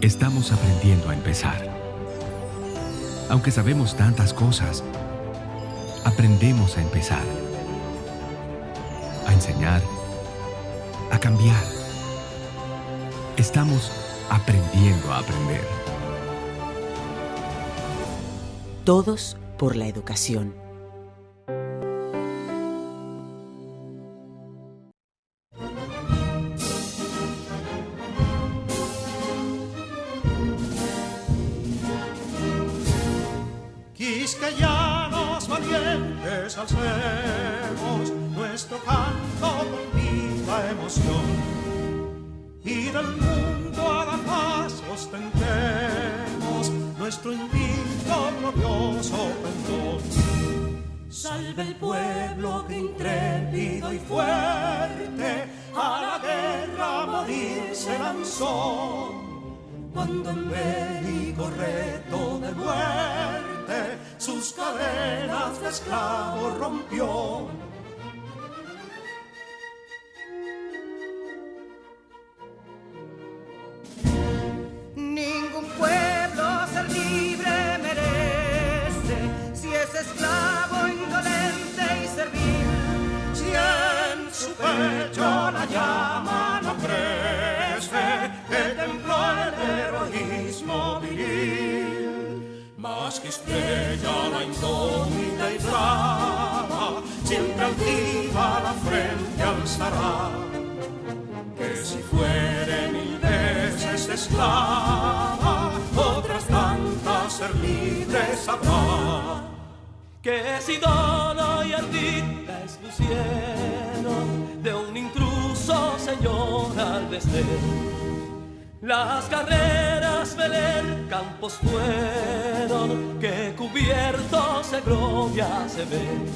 Estamos aprendiendo a empezar. Aunque sabemos tantas cosas, aprendemos a empezar, a enseñar, a cambiar. Estamos aprendiendo a aprender. Todos por la educación. Quisqueyanos valientes alcemos nuestro canto con viva emoción, y del mundo a la paz ostentemos nuestro invicto glorioso pendón. Salve el pueblo que intrépido y fuerte a la guerra a morir se lanzó, cuando en bélico reto de muerte sus cadenas de esclavos rompió. Ningún pueblo ser libre merece si es esclavo, indolente y servil. Si en su pecho la llama no crece, que templó el heroísmo viril, más que estrella la indómita y brava, siempre altiva la frente alzará, que si fuere mil veces esclava, otras tantas ser libre sabrá. Que si dono y ardita expusieron de un intruso señor al desdén, las carreras veler campos fueron que cubiertos de gloria se ven,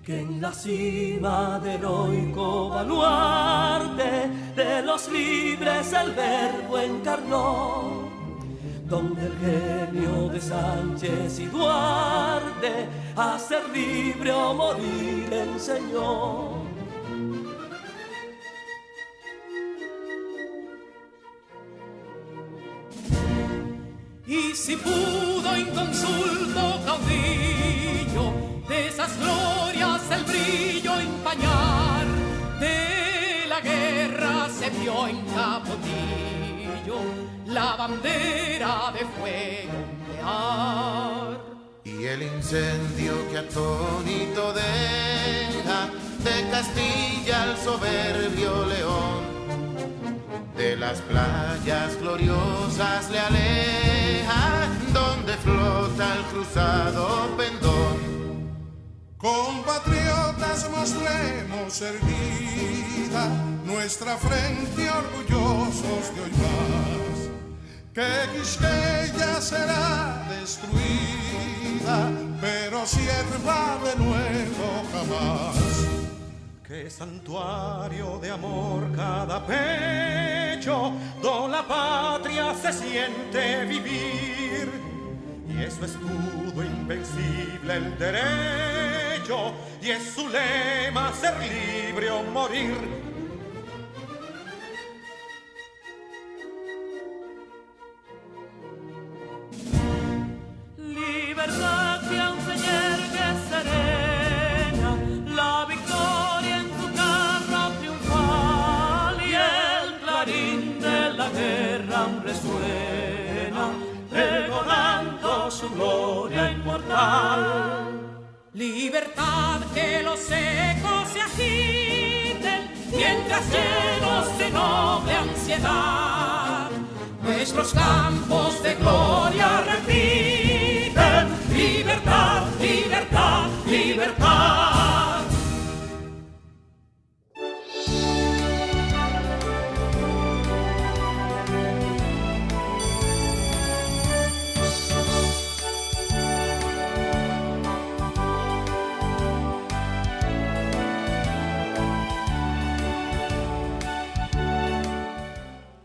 que en la cima del heroico baluarte de los libres el verbo encarnó, donde el genio de Sánchez y Duarte a ser libre o morir enseñó. Y si pudo inconsulto caudillo de esas glorias el brillo empañar, de la guerra se vio en Capotillo la bandera de fuego ondear. Y el incendio que atónito deja de Castilla al soberbio león, de las playas gloriosas le aleja, donde flota el cruzado pendón. Compatriotas, mostremos erguida nuestra frente orgullosos de hoy más, que Quisqueya será destruida, pero sierva de nuevo jamás. Que santuario de amor cada pecho, donde la patria se siente vivir, y es su escudo invencible el derecho, y es su lema ser libre o morir. Libertad que aún se yergue serena, la victoria en su carro triunfal, y el clarín de la guerra aún resuena, pregonando su gloria inmortal. Libertad, que los ecos se agiten mientras llenos de noble ansiedad nuestros campos de gloria repiten: libertad, libertad, libertad.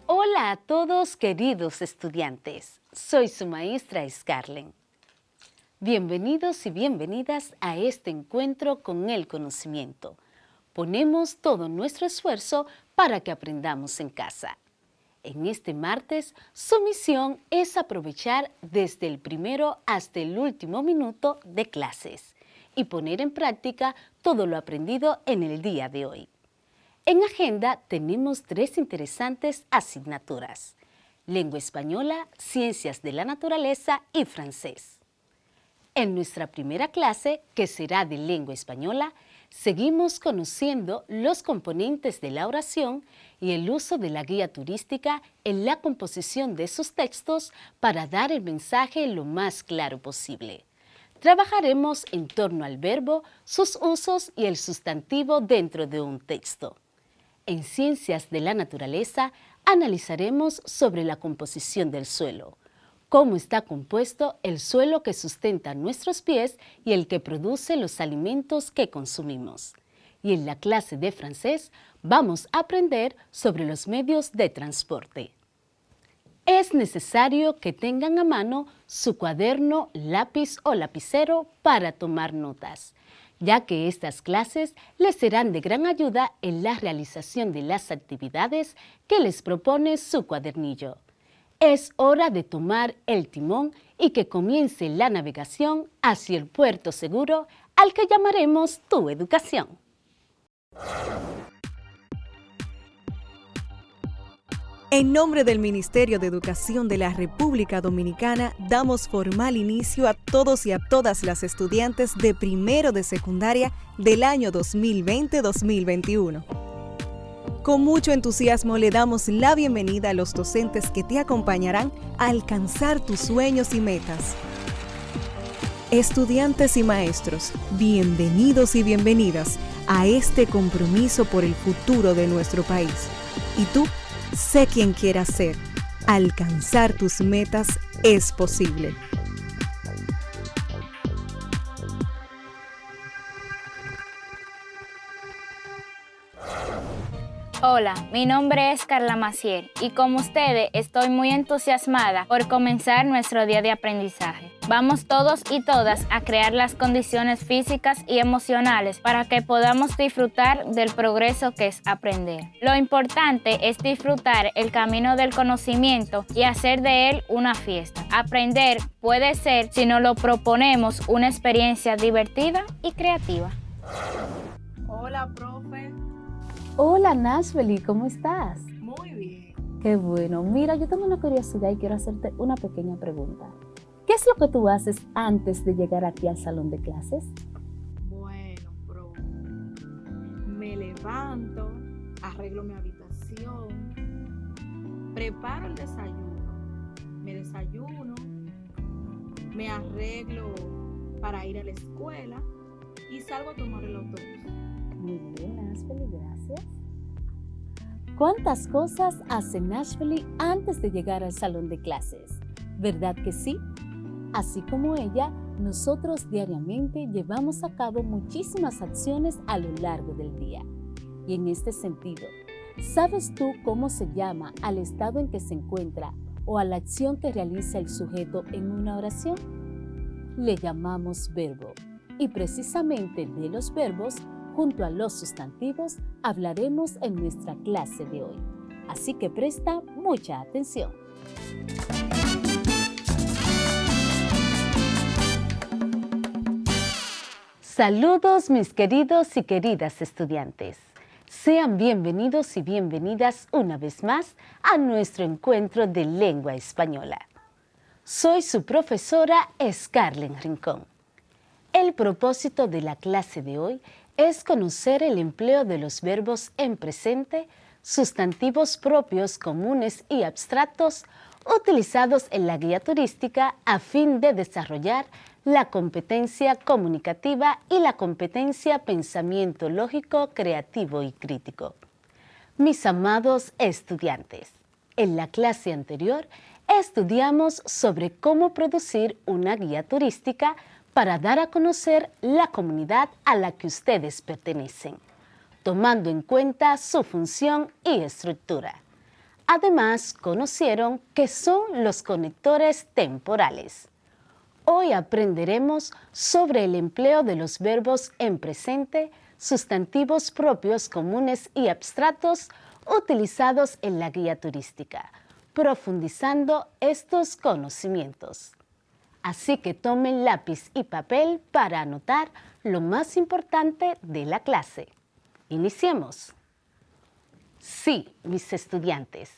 Hola a todos, queridos estudiantes. Soy su maestra Scarlett. Bienvenidos y bienvenidas a este encuentro con el conocimiento. Ponemos todo nuestro esfuerzo para que aprendamos en casa. En este martes, su misión es aprovechar desde el primero hasta el último minuto de clases y poner en práctica todo lo aprendido en el día de hoy. En agenda tenemos 3 interesantes asignaturas: Lengua española, Ciencias de la Naturaleza y Francés. En nuestra primera clase, que será de Lengua española, seguimos conociendo los componentes de la oración y el uso de la guía turística en la composición de sus textos para dar el mensaje lo más claro posible. Trabajaremos en torno al verbo, sus usos y el sustantivo dentro de un texto. En Ciencias de la Naturaleza analizaremos sobre la composición del suelo, cómo está compuesto el suelo que sustenta nuestros pies y el que produce los alimentos que consumimos. Y en la clase de francés vamos a aprender sobre los medios de transporte. Es necesario que tengan a mano su cuaderno, lápiz o lapicero para tomar notas, ya que estas clases les serán de gran ayuda en la realización de las actividades que les propone su cuadernillo. Es hora de tomar el timón y que comience la navegación hacia el puerto seguro al que llamaremos Tu Educación. En nombre del Ministerio de Educación de la República Dominicana, damos formal inicio a todos y a todas las estudiantes de primero de secundaria del año 2020-2021. Con mucho entusiasmo le damos la bienvenida a los docentes que te acompañarán a alcanzar tus sueños y metas. Estudiantes y maestros, bienvenidos y bienvenidas a este compromiso por el futuro de nuestro país. ¿Y tú? Sé quien quieras ser. Alcanzar tus metas es posible. Hola, mi nombre es Carla Maciel y como ustedes estoy muy entusiasmada por comenzar nuestro día de aprendizaje. Vamos todos y todas a crear las condiciones físicas y emocionales para que podamos disfrutar del progreso que es aprender. Lo importante es disfrutar el camino del conocimiento y hacer de él una fiesta. Aprender puede ser, si nos lo proponemos, una experiencia divertida y creativa. Hola, profe. Hola, Nashveli, ¿cómo estás? Muy bien. Qué bueno. Mira, yo tengo una curiosidad y quiero hacerte una pequeña pregunta. ¿Qué es lo que tú haces antes de llegar aquí al salón de clases? Bueno, profe, me levanto, arreglo mi habitación, preparo el desayuno, me desayuno, me arreglo para ir a la escuela y salgo a tomar el autobús. Muy bien, Nashveli, gracias. ¿Cuántas cosas hace Nashveli antes de llegar al salón de clases? ¿Verdad que sí? Así como ella, nosotros diariamente llevamos a cabo muchísimas acciones a lo largo del día. Y en este sentido, ¿sabes tú cómo se llama al estado en que se encuentra o a la acción que realiza el sujeto en una oración? Le llamamos verbo. Y precisamente de los verbos, junto a los sustantivos, hablaremos en nuestra clase de hoy. Así que presta mucha atención. Saludos mis queridos y queridas estudiantes. Sean bienvenidos y bienvenidas una vez más a nuestro encuentro de lengua española. Soy su profesora Scarlett Rincón. El propósito de la clase de hoy es conocer el empleo de los verbos en presente, sustantivos propios, comunes y abstractos utilizados en la guía turística a fin de desarrollar la competencia comunicativa y la competencia pensamiento lógico, creativo y crítico. Mis amados estudiantes, en la clase anterior estudiamos sobre cómo producir una guía turística para dar a conocer la comunidad a la que ustedes pertenecen, tomando en cuenta su función y estructura. Además, conocieron qué son los conectores temporales. Hoy aprenderemos sobre el empleo de los verbos en presente, sustantivos propios, comunes y abstractos utilizados en la guía turística, profundizando estos conocimientos. Así que tomen lápiz y papel para anotar lo más importante de la clase. Iniciemos. Sí, mis estudiantes.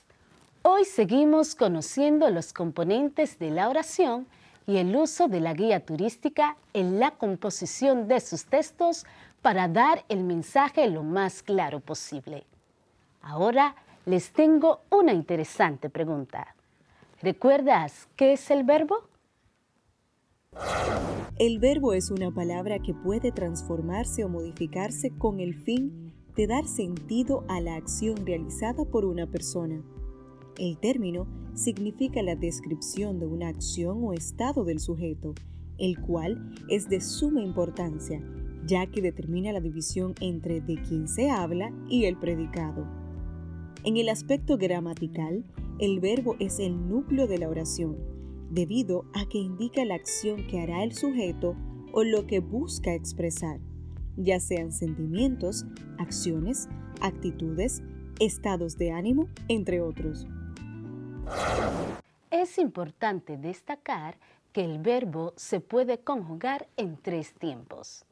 Hoy seguimos conociendo los componentes de la oración y el uso de la guía turística en la composición de sus textos para dar el mensaje lo más claro posible. Ahora les tengo una interesante pregunta. ¿Recuerdas qué es el verbo? El verbo es una palabra que puede transformarse o modificarse con el fin de dar sentido a la acción realizada por una persona. El término significa la descripción de una acción o estado del sujeto, el cual es de suma importancia, ya que determina la división entre de quien se habla y el predicado. En el aspecto gramatical, el verbo es el núcleo de la oración, debido a que indica la acción que hará el sujeto o lo que busca expresar, ya sean sentimientos, acciones, actitudes, estados de ánimo, entre otros. Es importante destacar que el verbo se puede conjugar en 3 tiempos.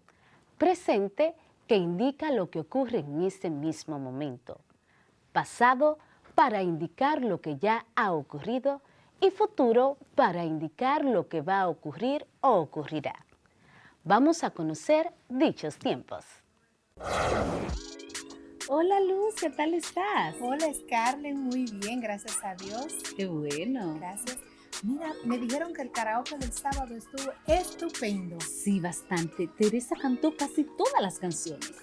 Presente, que indica lo que ocurre en ese mismo momento. Pasado, para indicar lo que ya ha ocurrido. Y futuro, para indicar lo que va a ocurrir o ocurrirá. Vamos a conocer dichos tiempos. Hola Luz, ¿qué tal estás? Hola Scarlett, muy bien, gracias a Dios. Qué bueno. Gracias. Mira, me dijeron que el karaoke del sábado estuvo estupendo. Sí, bastante. Teresa cantó casi todas las canciones.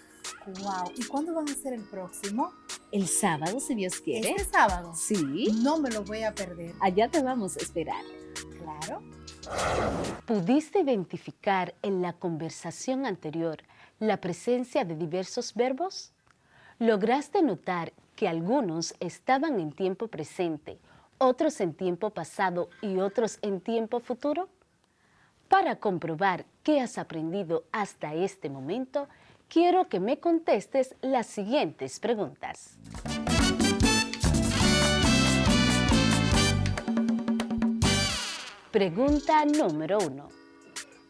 Wow, ¿y cuándo van a hacer el próximo? El sábado, si Dios quiere. ¿Este sábado? Sí. No me lo voy a perder. Allá te vamos a esperar. Claro. ¿Pudiste identificar en la conversación anterior la presencia de diversos verbos? ¿Lograste notar que algunos estaban en tiempo presente, otros en tiempo pasado y otros en tiempo futuro? Para comprobar qué has aprendido hasta este momento, quiero que me contestes las siguientes preguntas. Pregunta número 1.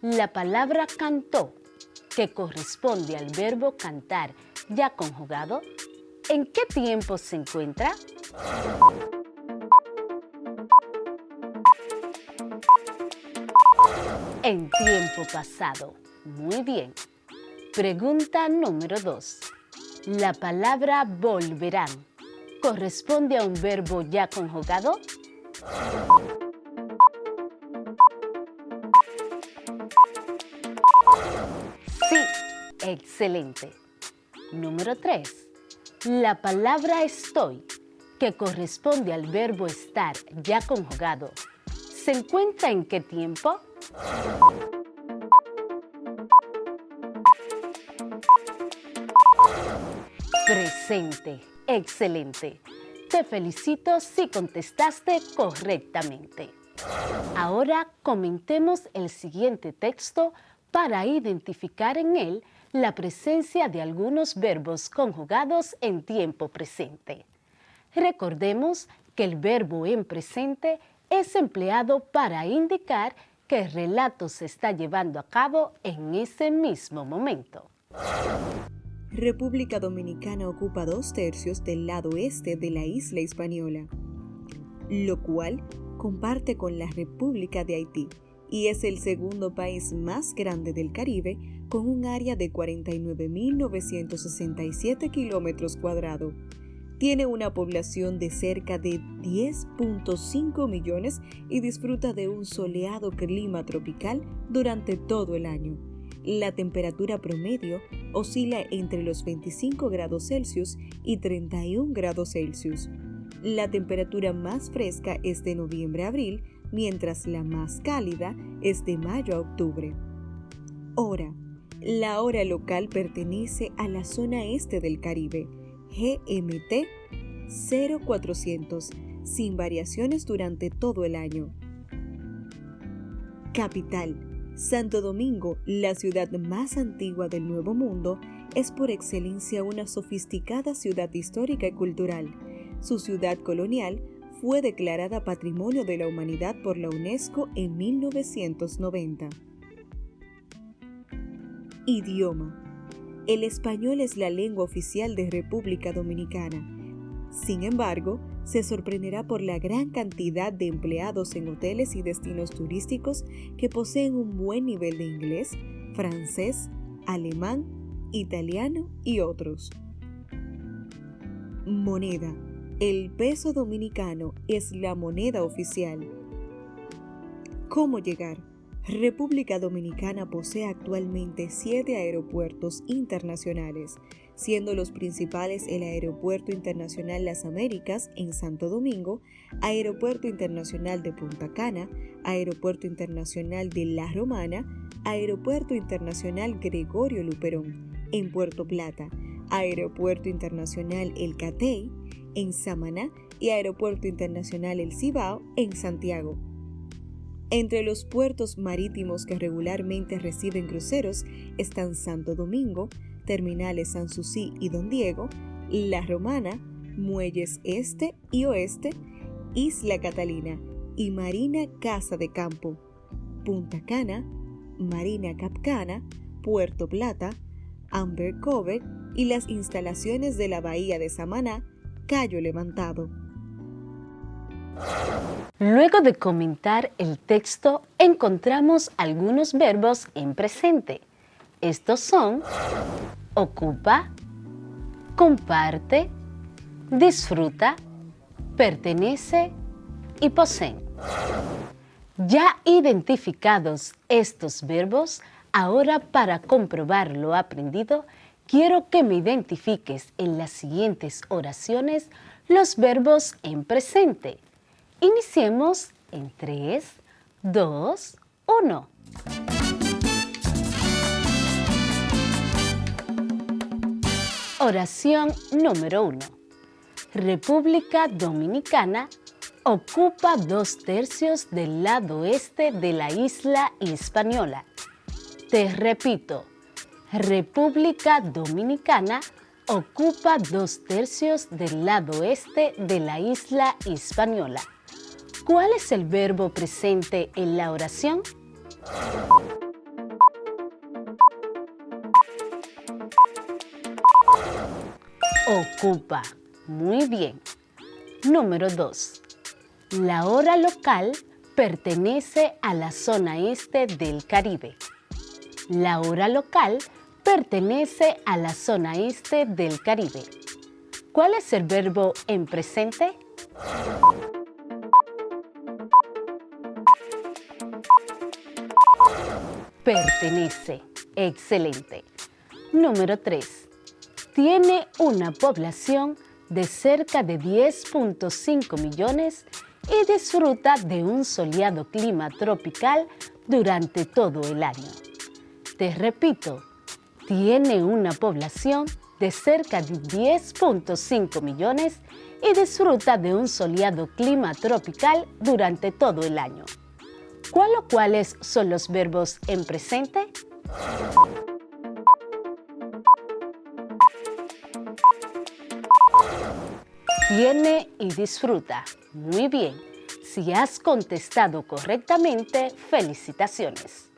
La palabra cantó, que corresponde al verbo cantar ya conjugado, ¿en qué tiempo se encuentra? En tiempo pasado. Muy bien. Pregunta número 2. La palabra volverán, ¿corresponde a un verbo ya conjugado? Sí, excelente. Número 3. La palabra estoy, que corresponde al verbo estar ya conjugado, ¿se encuentra en qué tiempo? Presente. Excelente. Te felicito si contestaste correctamente. Ahora comentemos el siguiente texto para identificar en él la presencia de algunos verbos conjugados en tiempo presente. Recordemos que el verbo en presente es empleado para indicar que el relato se está llevando a cabo en ese mismo momento. República Dominicana ocupa 2/3 del lado este de la isla Hispaniola, lo cual comparte con la República de Haití y es el segundo país más grande del Caribe con un área de 49.967 kilómetros cuadrados. Tiene una población de cerca de 10.5 millones y disfruta de un soleado clima tropical durante todo el año. La temperatura promedio oscila entre los 25 grados Celsius y 31 grados Celsius. La temperatura más fresca es de noviembre a abril, mientras la más cálida es de mayo a octubre. Hora. La hora local pertenece a la zona este del Caribe, GMT 0400, sin variaciones durante todo el año. Capital. Santo Domingo, la ciudad más antigua del Nuevo Mundo, es por excelencia una sofisticada ciudad histórica y cultural. Su ciudad colonial fue declarada Patrimonio de la Humanidad por la UNESCO en 1990. Idioma. El español es la lengua oficial de República Dominicana. Sin embargo, se sorprenderá por la gran cantidad de empleados en hoteles y destinos turísticos que poseen un buen nivel de inglés, francés, alemán, italiano y otros. Moneda. El peso dominicano es la moneda oficial. ¿Cómo llegar? República Dominicana posee actualmente 7 aeropuertos internacionales, siendo los principales el Aeropuerto Internacional Las Américas en Santo Domingo, Aeropuerto Internacional de Punta Cana, Aeropuerto Internacional de La Romana, Aeropuerto Internacional Gregorio Luperón en Puerto Plata, Aeropuerto Internacional El Catey en Samaná y Aeropuerto Internacional El Cibao en Santiago. Entre los puertos marítimos que regularmente reciben cruceros están Santo Domingo, Terminales Sanssouci y Don Diego, La Romana, Muelles Este y Oeste, Isla Catalina y Marina Casa de Campo, Punta Cana, Marina Cap Cana, Puerto Plata, Amber Cove y las instalaciones de la Bahía de Samaná, Cayo Levantado. Luego de comentar el texto, encontramos algunos verbos en presente. Estos son ocupa, comparte, disfruta, pertenece y poseen. Ya identificados estos verbos, ahora para comprobar lo aprendido, quiero que me identifiques en las siguientes oraciones los verbos en presente. Iniciemos en 3, 2, 1. Oración número 1. República Dominicana ocupa 2/3 del lado este de la isla Hispaniola. Te repito, República Dominicana ocupa 2/3 del lado este de la isla Hispaniola. ¿Cuál es el verbo presente en la oración? Ocupa. Muy bien. Número 2. La hora local pertenece a la zona este del Caribe. La hora local pertenece a la zona este del Caribe. ¿Cuál es el verbo en presente? Pertenece. Excelente. Número 3. Tiene una población de cerca de 10.5 millones y disfruta de un soleado clima tropical durante todo el año. Te repito, tiene una población de cerca de 10.5 millones y disfruta de un soleado clima tropical durante todo el año. ¿Cuál o cuáles son los verbos en presente? Tiene y disfruta. Muy bien. Si has contestado correctamente, felicitaciones.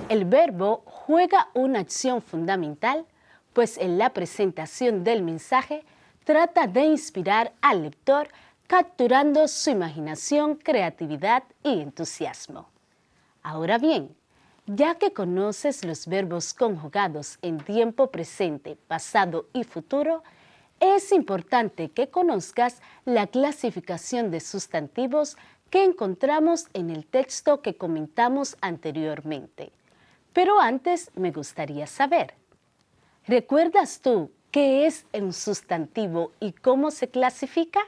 El verbo juega una acción fundamental, pues en la presentación del mensaje trata de inspirar al lector capturando su imaginación, creatividad y entusiasmo. Ahora bien, ya que conoces los verbos conjugados en tiempo presente, pasado y futuro, es importante que conozcas la clasificación de sustantivos que encontramos en el texto que comentamos anteriormente. Pero antes me gustaría saber, ¿recuerdas tú qué es un sustantivo y cómo se clasifica?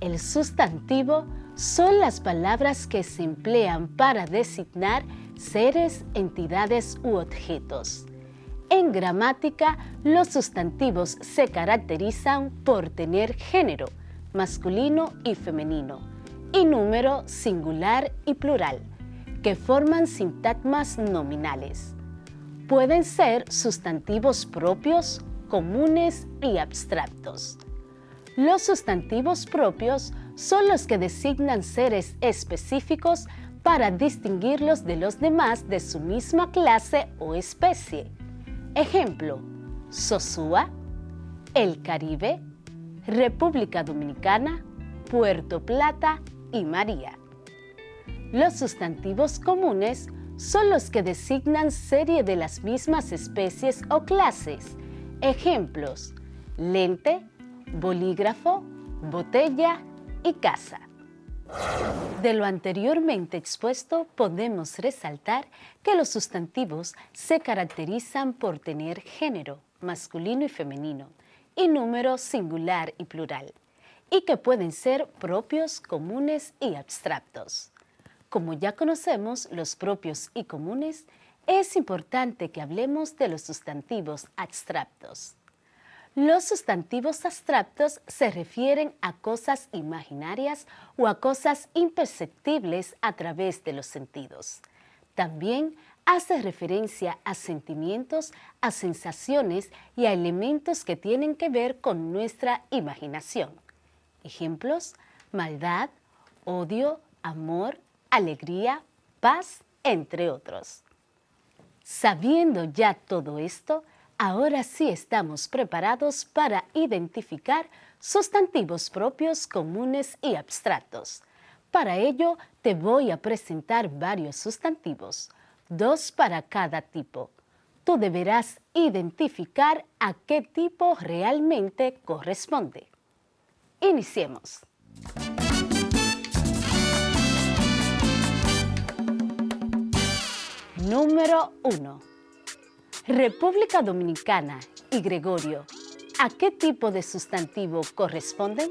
El sustantivo son las palabras que se emplean para designar seres, entidades u objetos. En gramática, los sustantivos se caracterizan por tener género, masculino y femenino, y número singular y plural, que forman sintagmas nominales. Pueden ser sustantivos propios, comunes y abstractos. Los sustantivos propios son los que designan seres específicos para distinguirlos de los demás de su misma clase o especie. Ejemplo: Sosúa, el Caribe, República Dominicana, Puerto Plata y María. Los sustantivos comunes son los que designan serie de las mismas especies o clases. Ejemplos: lente, bolígrafo, botella y casa. De lo anteriormente expuesto, podemos resaltar que los sustantivos se caracterizan por tener género, masculino y femenino, y número singular y plural, y que pueden ser propios, comunes y abstractos. Como ya conocemos los propios y comunes, es importante que hablemos de los sustantivos abstractos. Los sustantivos abstractos se refieren a cosas imaginarias o a cosas imperceptibles a través de los sentidos. También hace referencia a sentimientos, a sensaciones y a elementos que tienen que ver con nuestra imaginación. Ejemplos: maldad, odio, amor, alegría, paz, entre otros. Sabiendo ya todo esto, ahora sí estamos preparados para identificar sustantivos propios, comunes y abstractos. Para ello, te voy a presentar varios sustantivos, 2 para cada tipo. Tú deberás identificar a qué tipo realmente corresponde. Iniciemos. Número 1. República Dominicana y Gregorio, ¿a qué tipo de sustantivo corresponden?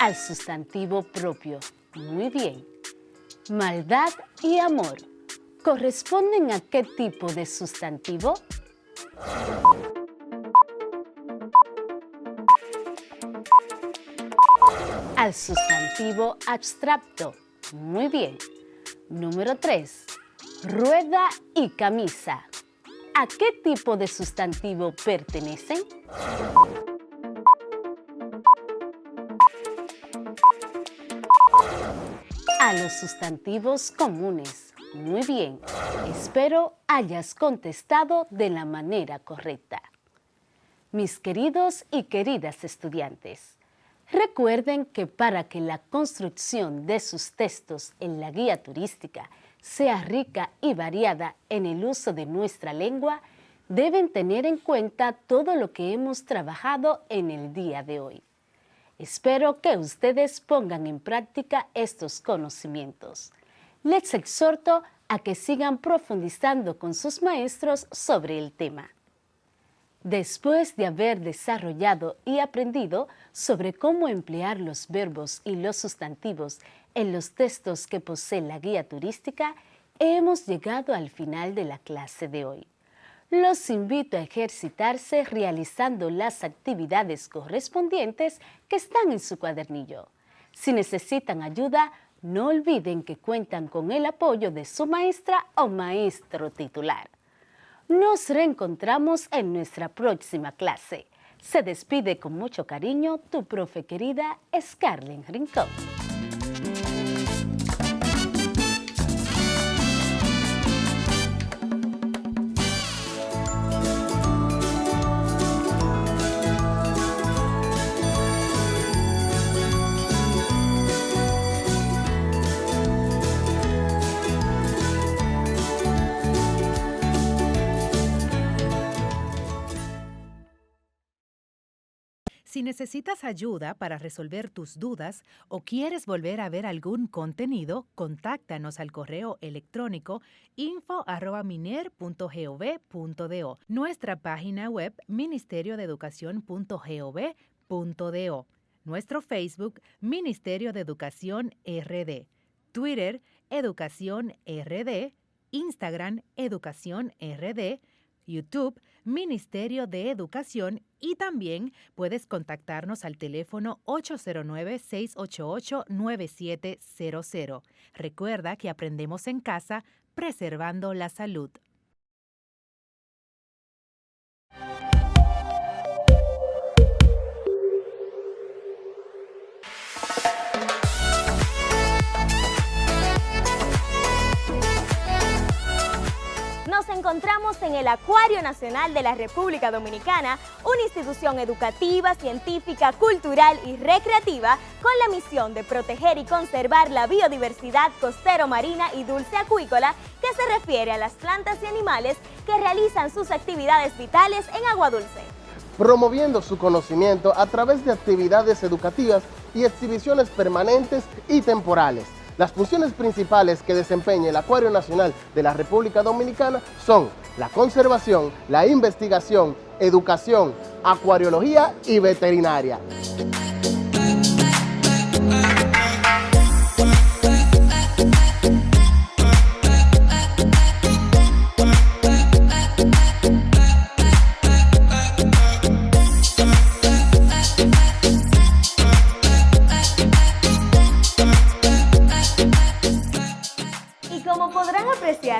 Al sustantivo propio. Muy bien. Maldad y amor, ¿corresponden a qué tipo de sustantivo? Al sustantivo abstracto. Muy bien. Número 3. Rueda y camisa. ¿A qué tipo de sustantivo pertenecen? A los sustantivos comunes. Muy bien. Espero hayas contestado de la manera correcta. Mis queridos y queridas estudiantes, recuerden que para que la construcción de sus textos en la guía turística sea rica y variada en el uso de nuestra lengua, deben tener en cuenta todo lo que hemos trabajado en el día de hoy. Espero que ustedes pongan en práctica estos conocimientos. Les exhorto a que sigan profundizando con sus maestros sobre el tema. Después de haber desarrollado y aprendido sobre cómo emplear los verbos y los sustantivos en los textos que posee la guía turística, hemos llegado al final de la clase de hoy. Los invito a ejercitarse realizando las actividades correspondientes que están en su cuadernillo. Si necesitan ayuda, no olviden que cuentan con el apoyo de su maestra o maestro titular. Nos reencontramos en nuestra próxima clase. Se despide con mucho cariño tu profe querida Scarlett Rincón. Si necesitas ayuda para resolver tus dudas o quieres volver a ver algún contenido, contáctanos al correo electrónico info@miner.gov.do, nuestra página web ministeriodeeducacion.gov.do, nuestro Facebook Ministerio de Educación RD, Twitter Educación RD, Instagram Educación RD, YouTube, Ministerio de Educación, y también puedes contactarnos al teléfono 809-688-9700. Recuerda que aprendemos en casa, preservando la salud. Nos encontramos en el Acuario Nacional de la República Dominicana, una institución educativa, científica, cultural y recreativa con la misión de proteger y conservar la biodiversidad costero-marina y dulce-acuícola que se refiere a las plantas y animales que realizan sus actividades vitales en agua dulce. Promoviendo su conocimiento a través de actividades educativas y exhibiciones permanentes y temporales. Las funciones principales que desempeña el Acuario Nacional de la República Dominicana son la conservación, la investigación, educación, acuariología y veterinaria.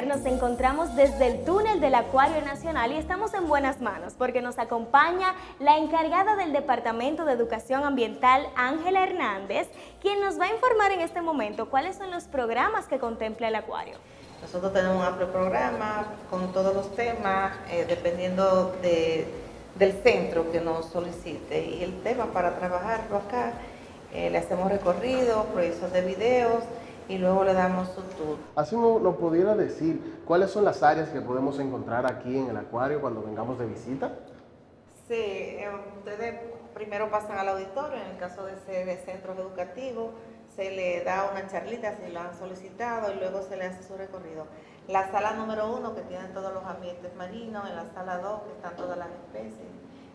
Nos encontramos desde el túnel del Acuario Nacional y estamos en buenas manos porque nos acompaña la encargada del Departamento de Educación Ambiental, Ángela Hernández, quien nos va a informar en este momento cuáles son los programas que contempla el acuario. Nosotros tenemos un amplio programa con todos los temas, dependiendo del centro que nos solicite. Y el tema para trabajarlo acá, le hacemos recorrido, proyección de videos, y luego le damos su tour. Así nos pudiera decir cuáles son las áreas que podemos encontrar aquí en el acuario cuando vengamos de visita. Sí, ustedes primero pasan al auditorio, en el caso de ser de centros educativos, se le da una charlita si lo han solicitado y luego se le hace su recorrido. La sala número 1, que tiene todos los ambientes marinos, en la sala 2, que están todas las especies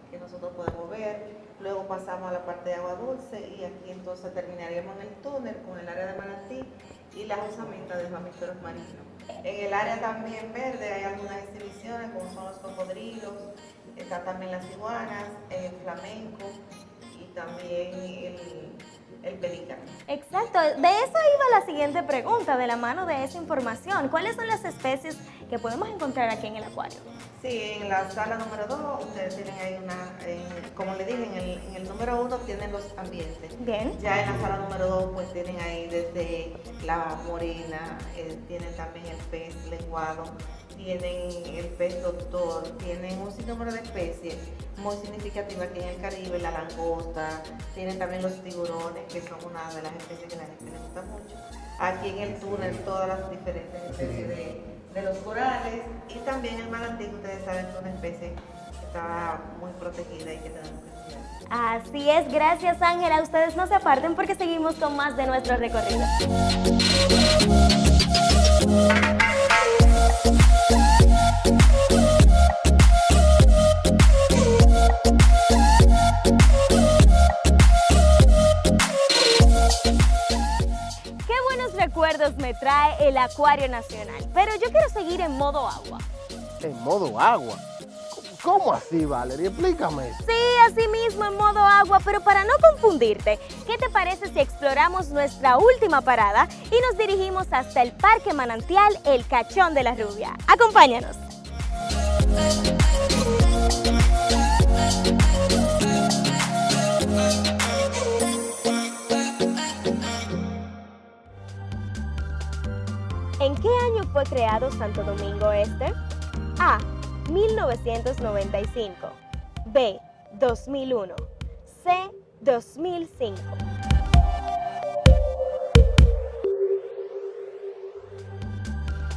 que nosotros podemos ver. Luego pasamos a la parte de agua dulce y aquí entonces terminaríamos en el túnel con el área de manatí y las osamentas de mamíferos marinos. En el área también verde hay algunas exhibiciones como son los cocodrilos, están también las iguanas, el flamenco y también el pelícano. Exacto, de eso iba la siguiente pregunta, de la mano de esa información. ¿Cuáles son las especies que podemos encontrar aquí en el acuario? Sí, en la sala número 2 ustedes tienen ahí como le dije, en el número 1 tienen los ambientes. Bien. Ya en la sala número 2 pues tienen ahí desde la morena, tienen también el pez lenguado, tienen el pez doctor, tienen un sinnúmero de especies muy significativas aquí en el Caribe, la langosta, tienen también los tiburones, que son una de las especies que a la gente le gusta mucho. Aquí en el túnel todas las diferentes especies de los corales y también el manatí, que ustedes saben que es una especie que está muy protegida y que tenemos que cuidar. Así es, gracias Ángela. Ustedes no se aparten porque seguimos con más de nuestro recorrido. Recuerdos me trae el Acuario Nacional, pero yo quiero seguir en modo agua. ¿En modo agua? ¿Cómo así, Valerie? Explícame. Sí, así mismo, en modo agua, pero para no confundirte, ¿qué te parece si exploramos nuestra última parada y nos dirigimos hasta el Parque Manantial El Cachón de la Rubia? Acompáñanos. ¿En qué año fue creado Santo Domingo Este? A. 1995. B. 2001. C. 2005.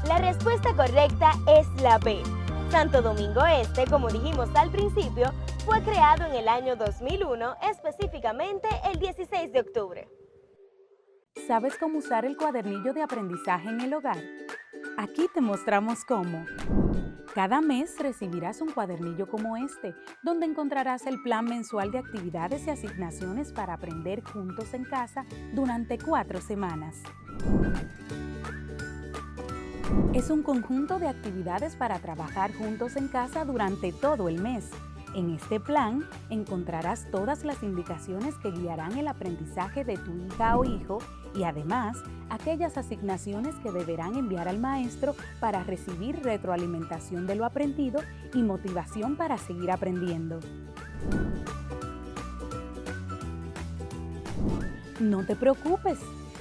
La respuesta correcta es la B. Santo Domingo Este, como dijimos al principio, fue creado en el año 2001, específicamente el 16 de octubre. ¿Sabes cómo usar el cuadernillo de aprendizaje en el hogar? Aquí te mostramos cómo. Cada mes recibirás un cuadernillo como este, donde encontrarás el plan mensual de actividades y asignaciones para aprender juntos en casa durante 4 semanas. Es un conjunto de actividades para trabajar juntos en casa durante todo el mes. En este plan encontrarás todas las indicaciones que guiarán el aprendizaje de tu hija o hijo y además aquellas asignaciones que deberán enviar al maestro para recibir retroalimentación de lo aprendido y motivación para seguir aprendiendo. No te preocupes,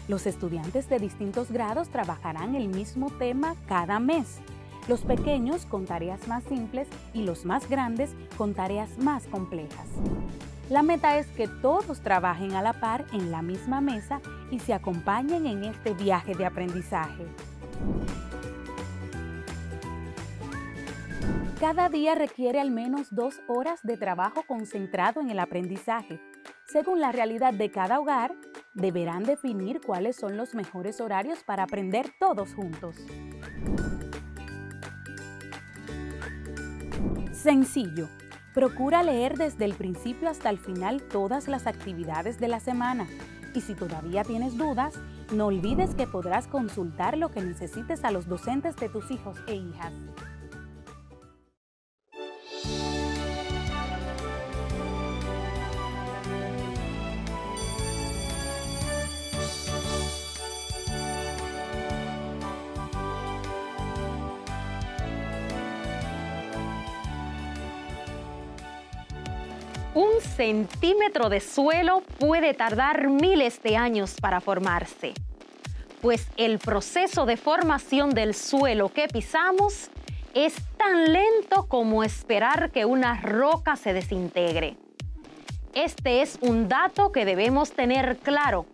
los estudiantes de distintos grados trabajarán el mismo tema cada mes. Los pequeños con tareas más simples y los más grandes con tareas más complejas. La meta es que todos trabajen a la par en la misma mesa y se acompañen en este viaje de aprendizaje. Cada día requiere al menos 2 horas de trabajo concentrado en el aprendizaje. Según la realidad de cada hogar, deberán definir cuáles son los mejores horarios para aprender todos juntos. Sencillo. Procura leer desde el principio hasta el final todas las actividades de la semana. Y si todavía tienes dudas, no olvides que podrás consultar lo que necesites a los docentes de tus hijos e hijas. Un centímetro de suelo puede tardar miles de años para formarse, pues el proceso de formación del suelo que pisamos es tan lento como esperar que una roca se desintegre. Este es un dato que debemos tener claro,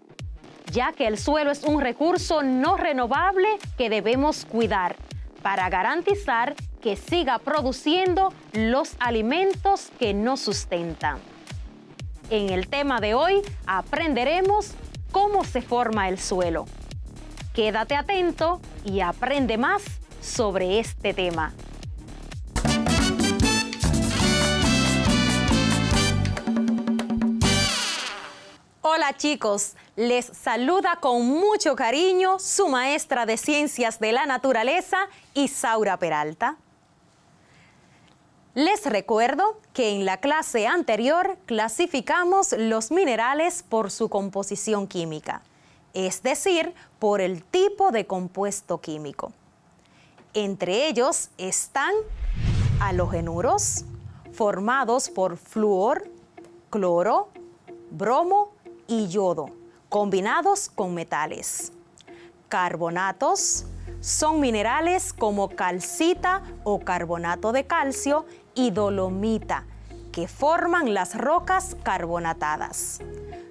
ya que el suelo es un recurso no renovable que debemos cuidar para garantizar que siga produciendo los alimentos que nos sustentan. En el tema de hoy aprenderemos cómo se forma el suelo. Quédate atento y aprende más sobre este tema. Hola chicos, les saluda con mucho cariño su maestra de Ciencias de la Naturaleza, Isaura Peralta. Les recuerdo que en la clase anterior clasificamos los minerales por su composición química, es decir, por el tipo de compuesto químico. Entre ellos están halogenuros, formados por flúor, cloro, bromo y yodo, combinados con metales. Carbonatos son minerales como calcita o carbonato de calcio y dolomita, que forman las rocas carbonatadas.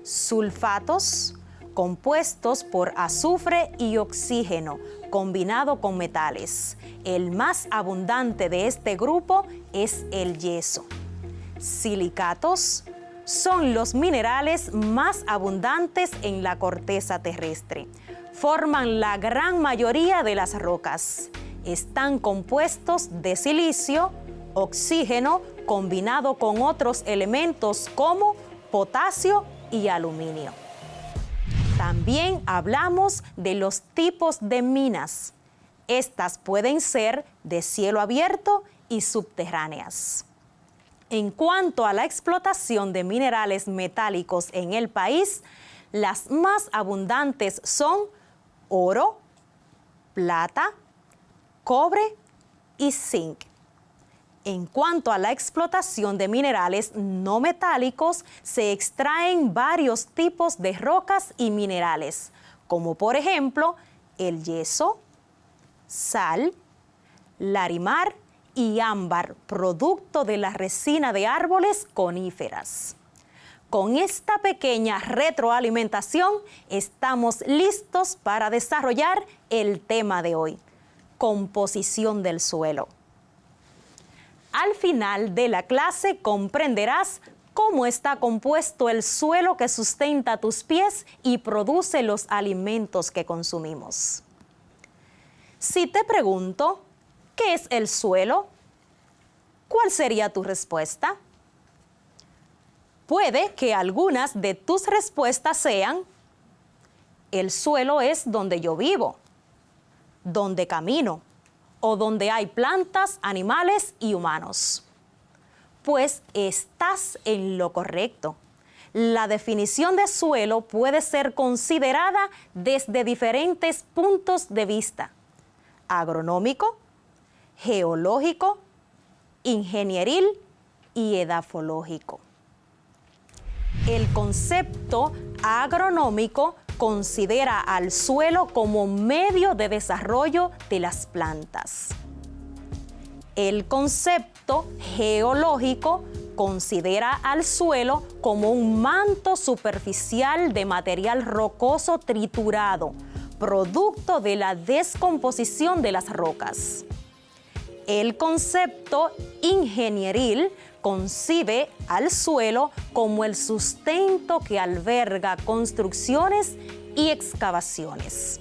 Sulfatos, compuestos por azufre y oxígeno, combinado con metales. El más abundante de este grupo es el yeso. Silicatos son los minerales más abundantes en la corteza terrestre. Forman la gran mayoría de las rocas. Están compuestos de silicio, oxígeno, combinado con otros elementos como potasio y aluminio. También hablamos de los tipos de minas. Estas pueden ser de cielo abierto y subterráneas. En cuanto a la explotación de minerales metálicos en el país, las más abundantes son oro, plata, cobre y zinc. En cuanto a la explotación de minerales no metálicos, se extraen varios tipos de rocas y minerales, como por ejemplo el yeso, sal, larimar y ámbar, producto de la resina de árboles coníferas. Con esta pequeña retroalimentación estamos listos para desarrollar el tema de hoy, composición del suelo. Al final de la clase comprenderás cómo está compuesto el suelo que sustenta tus pies y produce los alimentos que consumimos. Si te pregunto, ¿qué es el suelo? ¿Cuál sería tu respuesta? Puede que algunas de tus respuestas sean: el suelo es donde yo vivo, donde camino o donde hay plantas, animales y humanos. Pues estás en lo correcto. La definición de suelo puede ser considerada desde diferentes puntos de vista: agronómico, geológico, ingenieril y edafológico. El concepto agronómico considera al suelo como medio de desarrollo de las plantas. El concepto geológico considera al suelo como un manto superficial de material rocoso triturado, producto de la descomposición de las rocas. El concepto ingenieril concibe al suelo como el sustento que alberga construcciones y excavaciones.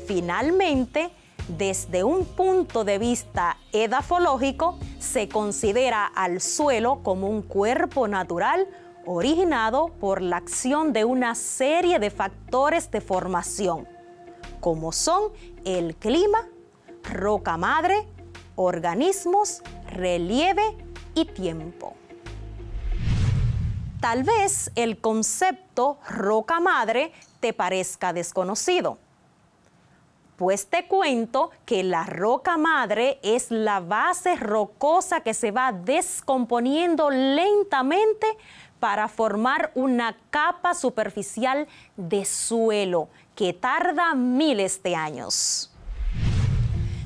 Finalmente, desde un punto de vista edafológico, se considera al suelo como un cuerpo natural originado por la acción de una serie de factores de formación, como son el clima, roca madre, organismos, relieve y tiempo. Tal vez el concepto roca madre te parezca desconocido. Pues te cuento que la roca madre es la base rocosa que se va descomponiendo lentamente para formar una capa superficial de suelo que tarda miles de años.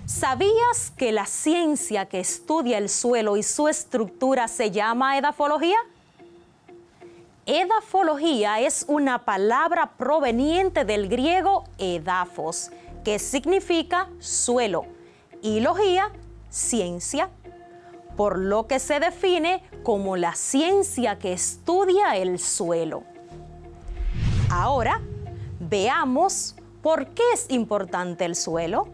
¿Sabías que la ciencia que estudia el suelo y su estructura se llama edafología? Edafología es una palabra proveniente del griego edafos, que significa suelo, y logía, ciencia, por lo que se define como la ciencia que estudia el suelo. Ahora, veamos por qué es importante el suelo.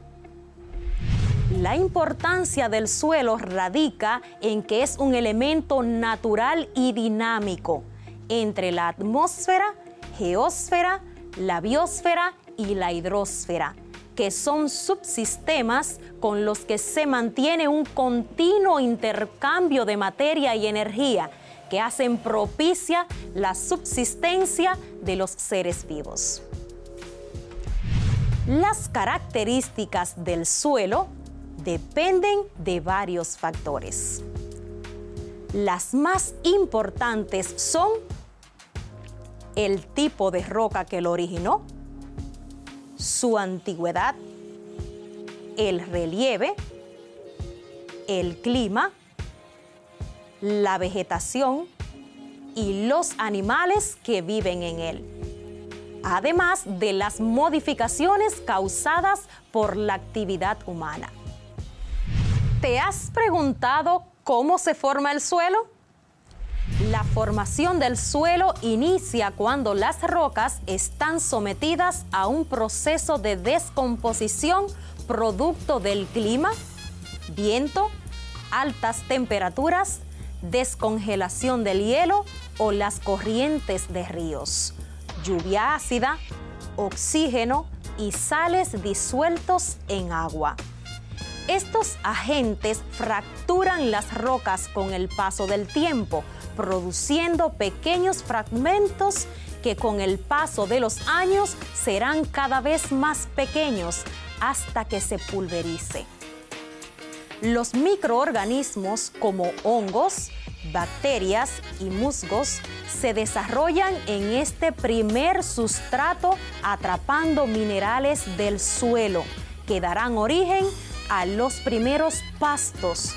La importancia del suelo radica en que es un elemento natural y dinámico entre la atmósfera, geósfera, la biosfera y la hidrosfera, que son subsistemas con los que se mantiene un continuo intercambio de materia y energía que hacen propicia la subsistencia de los seres vivos. Las características del suelo dependen de varios factores. Las más importantes son el tipo de roca que lo originó, su antigüedad, el relieve, el clima, la vegetación y los animales que viven en él, además de las modificaciones causadas por la actividad humana. ¿Te has preguntado cómo se forma el suelo? La formación del suelo inicia cuando las rocas están sometidas a un proceso de descomposición producto del clima, viento, altas temperaturas, descongelación del hielo o las corrientes de ríos, lluvia ácida, oxígeno y sales disueltos en agua. Estos agentes fracturan las rocas con el paso del tiempo, produciendo pequeños fragmentos que con el paso de los años serán cada vez más pequeños hasta que se pulverice. Los microorganismos como hongos, bacterias y musgos se desarrollan en este primer sustrato atrapando minerales del suelo que darán origen a los primeros pastos,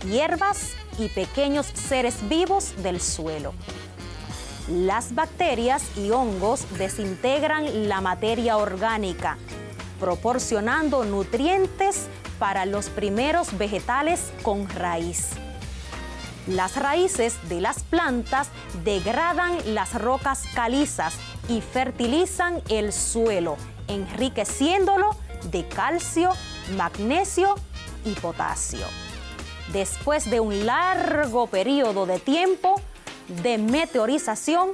hierbas y pequeños seres vivos del suelo. Las bacterias y hongos desintegran la materia orgánica, proporcionando nutrientes para los primeros vegetales con raíz. Las raíces de las plantas degradan las rocas calizas y fertilizan el suelo, enriqueciéndolo de calcio, magnesio y potasio. Después de un largo periodo de tiempo de meteorización,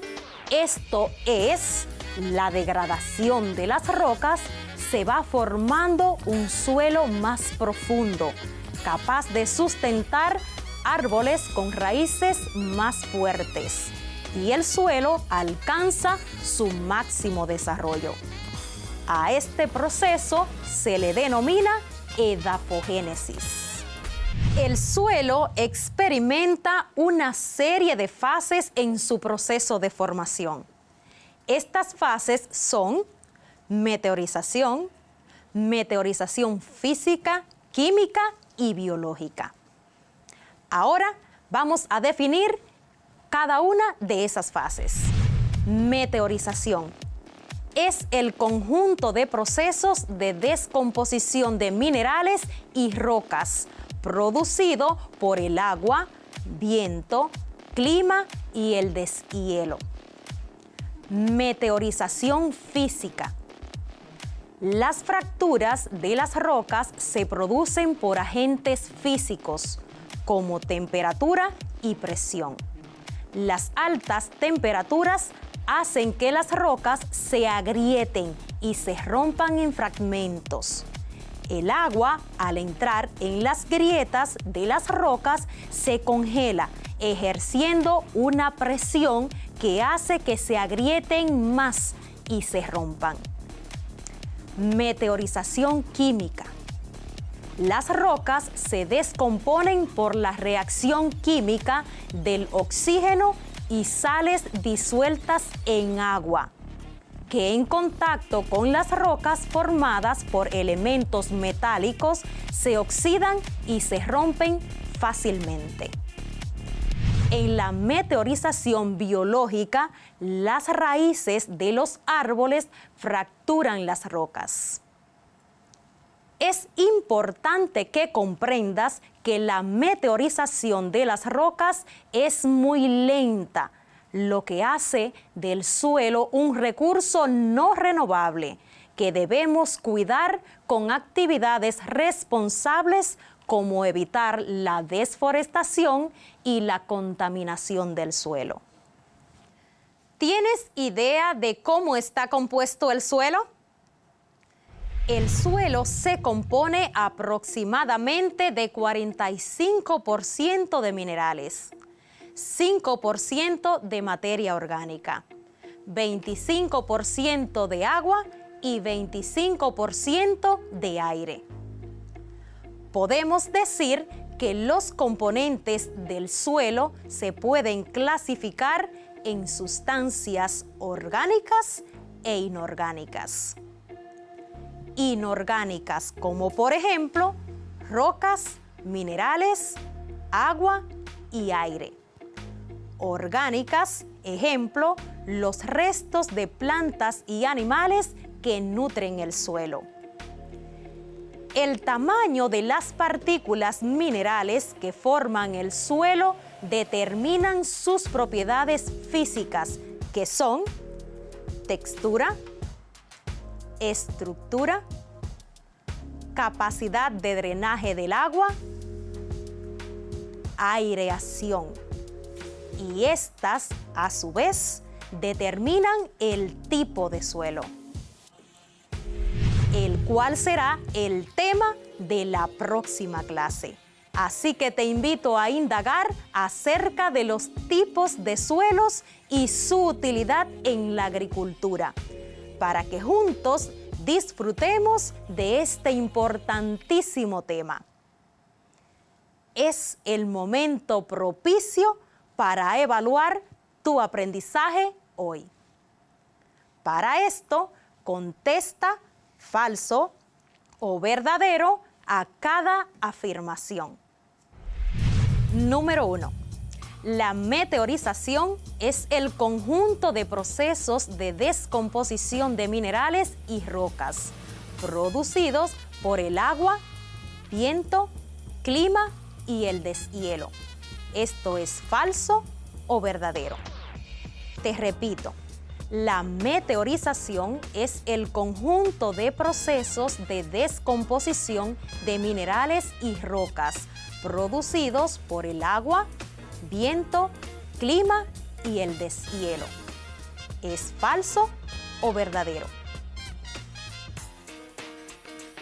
esto es la degradación de las rocas, se va formando un suelo más profundo, capaz de sustentar árboles con raíces más fuertes, y el suelo alcanza su máximo desarrollo. A este proceso se le denomina edafogénesis. El suelo experimenta una serie de fases en su proceso de formación. Estas fases son meteorización, meteorización física, química y biológica. Ahora vamos a definir cada una de esas fases. Meteorización es el conjunto de procesos de descomposición de minerales y rocas producido por el agua, viento, clima y el deshielo. Meteorización física. Las fracturas de las rocas se producen por agentes físicos como temperatura y presión. Las altas temperaturas hacen que las rocas se agrieten y se rompan en fragmentos. El agua, al entrar en las grietas de las rocas, se congela, ejerciendo una presión que hace que se agrieten más y se rompan. Meteorización química. Las rocas se descomponen por la reacción química del oxígeno y sales disueltas en agua, que en contacto con las rocas formadas por elementos metálicos se oxidan y se rompen fácilmente. En la meteorización biológica, las raíces de los árboles fracturan las rocas. Es importante que comprendas que la meteorización de las rocas es muy lenta, lo que hace del suelo un recurso no renovable que debemos cuidar con actividades responsables como evitar la desforestación y la contaminación del suelo. ¿Tienes idea de cómo está compuesto el suelo? El suelo se compone aproximadamente de 45% de minerales, 5% de materia orgánica, 25% de agua y 25% de aire. Podemos decir que los componentes del suelo se pueden clasificar en sustancias orgánicas e inorgánicas. Inorgánicas como por ejemplo rocas, minerales, agua y aire. Orgánicas, ejemplo, los restos de plantas y animales que nutren el suelo. El tamaño de las partículas minerales que forman el suelo determinan sus propiedades físicas, que son textura, estructura, capacidad de drenaje del agua, aireación. Y estas, a su vez, determinan el tipo de suelo, el cual será el tema de la próxima clase. Así que te invito a indagar acerca de los tipos de suelos y su utilidad en la agricultura, para que juntos disfrutemos de este importantísimo tema. Es el momento propicio para evaluar tu aprendizaje hoy. Para esto, contesta falso o verdadero a cada afirmación. Número 1. La meteorización es el conjunto de procesos de descomposición de minerales y rocas producidos por el agua, viento, clima y el deshielo. ¿Esto es falso o verdadero? Te repito, la meteorización es el conjunto de procesos de descomposición de minerales y rocas producidos por el agua, viento, clima y el deshielo. ¿Es falso o verdadero?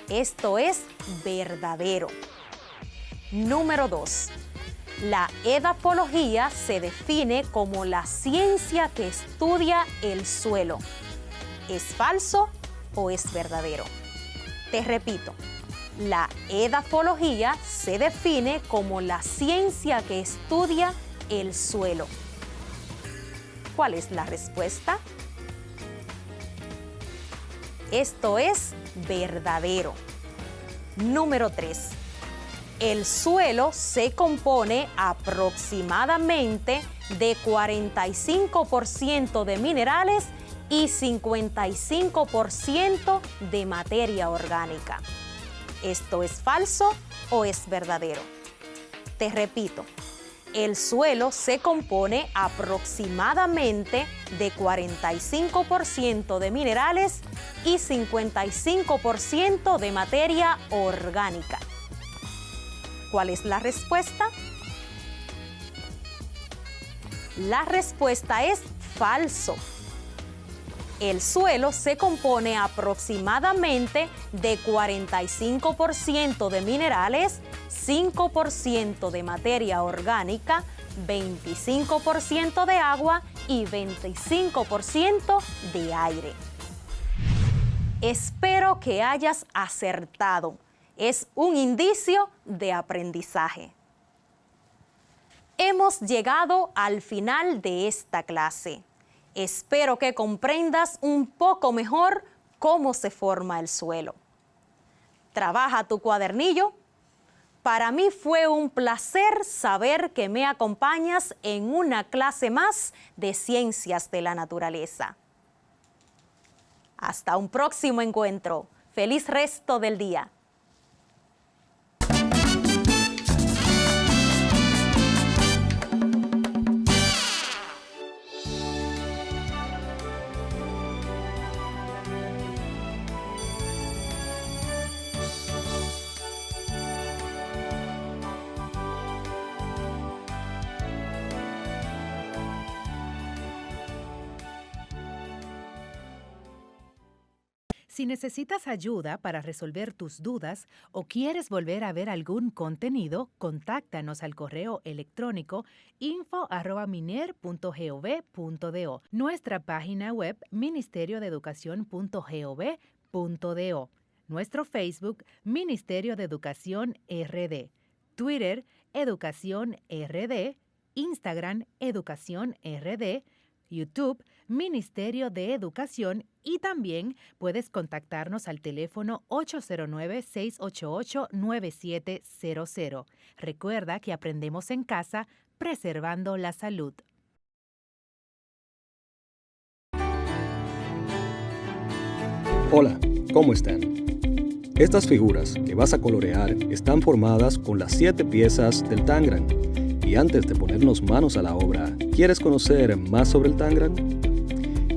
Esto es verdadero. Número 2. La edafología se define como la ciencia que estudia el suelo. ¿Es falso o es verdadero? Te repito, la edafología se define como la ciencia que estudia el suelo. ¿Cuál es la respuesta? Esto es verdadero. Número 3. El suelo se compone aproximadamente de 45% de minerales y 55% de materia orgánica. ¿Esto es falso o es verdadero? Te repito, el suelo se compone aproximadamente de 45% de minerales y 55% de materia orgánica. ¿Cuál es la respuesta? La respuesta es falso. El suelo se compone aproximadamente de 45% de minerales, 5% de materia orgánica, 25% de agua y 25% de aire. Espero que hayas acertado. Es un indicio de aprendizaje. Hemos llegado al final de esta clase. Espero que comprendas un poco mejor cómo se forma el suelo. Trabaja tu cuadernillo. Para mí fue un placer saber que me acompañas en una clase más de Ciencias de la Naturaleza. Hasta un próximo encuentro. ¡Feliz resto del día! Si necesitas ayuda para resolver tus dudas o quieres volver a ver algún contenido, contáctanos al correo electrónico info@miner.gov.do, nuestra página web ministeriodeeducacion.gov.do, nuestro Facebook Ministerio de Educación RD, Twitter Educación RD, Instagram Educación RD, YouTube Ministerio de Educación y también puedes contactarnos al teléfono 809-688-9700. Recuerda que aprendemos en casa preservando la salud. Hola, ¿cómo están? Estas figuras que vas a colorear están formadas con las 7 piezas del Tangram. Y antes de ponernos manos a la obra, ¿quieres conocer más sobre el Tangram?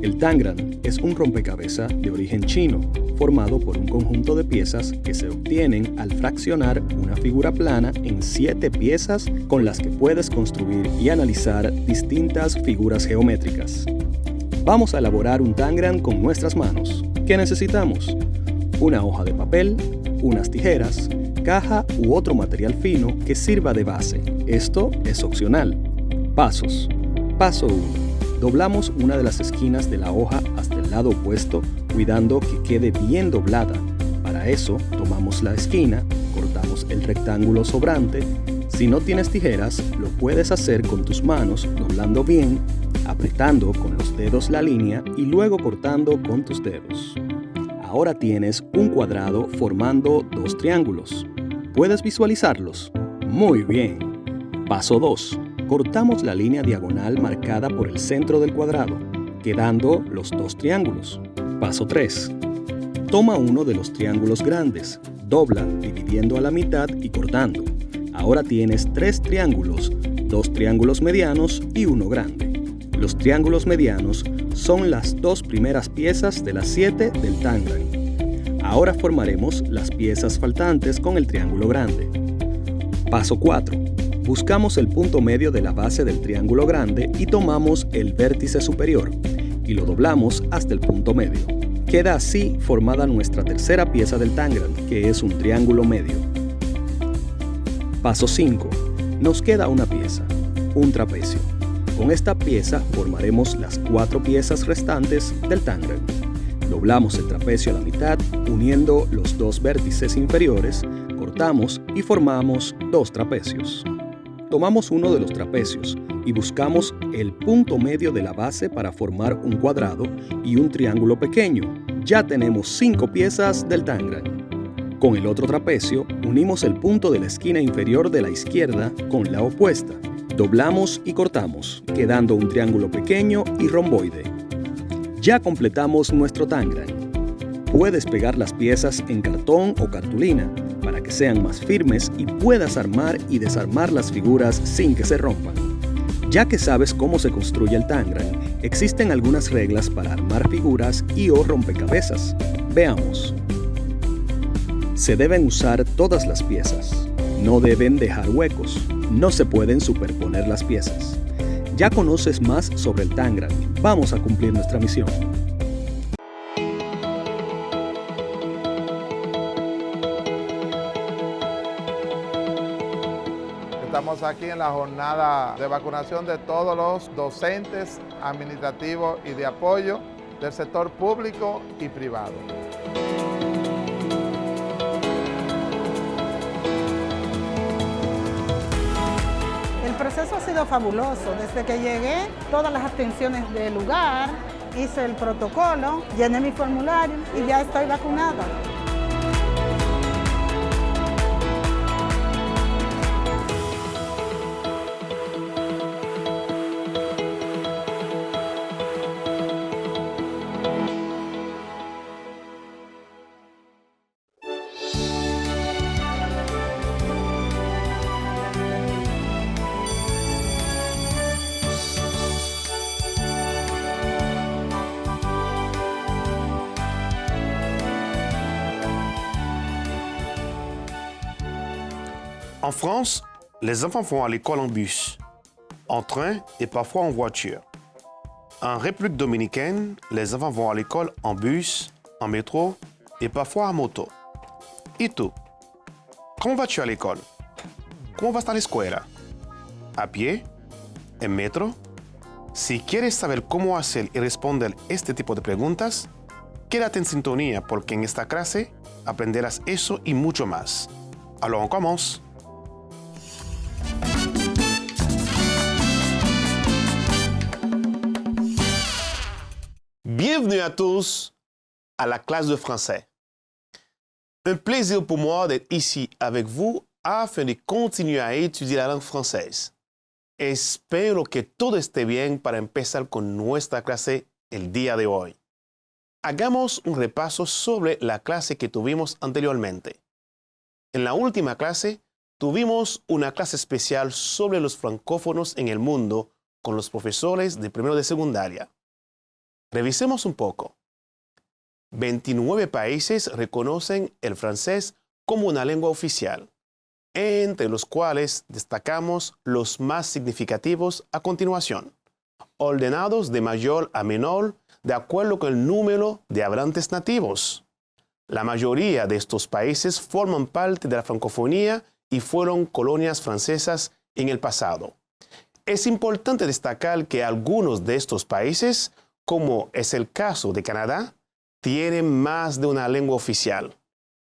El Tangram es un rompecabezas de origen chino, formado por un conjunto de piezas que se obtienen al fraccionar una figura plana en 7 piezas con las que puedes construir y analizar distintas figuras geométricas. Vamos a elaborar un Tangram con nuestras manos. ¿Qué necesitamos? Una hoja de papel, unas tijeras, caja u otro material fino que sirva de base. Esto es opcional. Pasos. Paso 1. Doblamos una de las esquinas de la hoja hasta el lado opuesto, cuidando que quede bien doblada. Para eso, tomamos la esquina, cortamos el rectángulo sobrante. Si no tienes tijeras, lo puedes hacer con tus manos, doblando bien, apretando con los dedos la línea y luego cortando con tus dedos. Ahora tienes un cuadrado formando 2 triángulos. ¿Puedes visualizarlos? Muy bien. Paso 2. Cortamos la línea diagonal marcada por el centro del cuadrado, quedando los 2 triángulos. Paso 3. Toma uno de los triángulos grandes, dobla dividiendo a la mitad y cortando. Ahora tienes 3 triángulos, 2 triángulos medianos y uno grande. Los triángulos medianos son las 2 primeras piezas de las 7 del Tangram. Ahora formaremos las piezas faltantes con el triángulo grande. Paso 4. Buscamos el punto medio de la base del triángulo grande y tomamos el vértice superior y lo doblamos hasta el punto medio. Queda así formada nuestra tercera pieza del Tangram, que es un triángulo medio. Paso 5. Nos queda una pieza, un trapecio. Con esta pieza formaremos las 4 piezas restantes del Tangram. Doblamos el trapecio a la mitad, uniendo los 2 vértices inferiores, cortamos y formamos 2 trapecios. Tomamos uno de los trapecios y buscamos el punto medio de la base para formar un cuadrado y un triángulo pequeño. Ya tenemos 5 piezas del Tangram. Con el otro trapecio, unimos el punto de la esquina inferior de la izquierda con la opuesta. Doblamos y cortamos, quedando un triángulo pequeño y romboide. Ya completamos nuestro Tangram. Puedes pegar las piezas en cartón o cartulina para que sean más firmes y puedas armar y desarmar las figuras sin que se rompan. Ya que sabes cómo se construye el Tangram, existen algunas reglas para armar figuras y o rompecabezas. Veamos. Se deben usar todas las piezas. No deben dejar huecos. No se pueden superponer las piezas. Ya conoces más sobre el Tangram. Vamos a cumplir nuestra misión. Estamos aquí en la jornada de vacunación de todos los docentes, administrativos y de apoyo del sector público y privado. El proceso ha sido fabuloso. Desde que llegué, todas las atenciones del lugar, hice el protocolo, llené mi formulario y ya estoy vacunada. En France, les enfants vont à l'école en bus, en train et parfois en voiture. En République dominicaine, les enfants vont à l'école en bus, en métro et parfois en moto. ¿Y tú? ¿Cómo vas-tu à l'école? ¿Cómo vas a la escuela? ¿A pie? ¿En metro? Si quieres saber cómo hacer y responder este tipo de preguntas, quédate en sintonía porque en esta clase aprenderás eso y mucho más. Alors on commence. Bienvenue à tous à la classe de français. Un plaisir pour moi d'être ici avec vous afin de continuer à étudier la langue française. Espero que todo esté bien para empezar con nuestra clase el día de hoy. Hagamos un repaso sobre la clase que tuvimos anteriormente. En la última clase, tuvimos una clase especial sobre los francófonos en el mundo con los profesores de primero de secundaria. Revisemos un poco. 29 países reconocen el francés como una lengua oficial, entre los cuales destacamos los más significativos a continuación, ordenados de mayor a menor de acuerdo con el número de hablantes nativos. La mayoría de estos países forman parte de la francofonía y fueron colonias francesas en el pasado. Es importante destacar que algunos de estos países, como es el caso de Canadá, tienen más de una lengua oficial.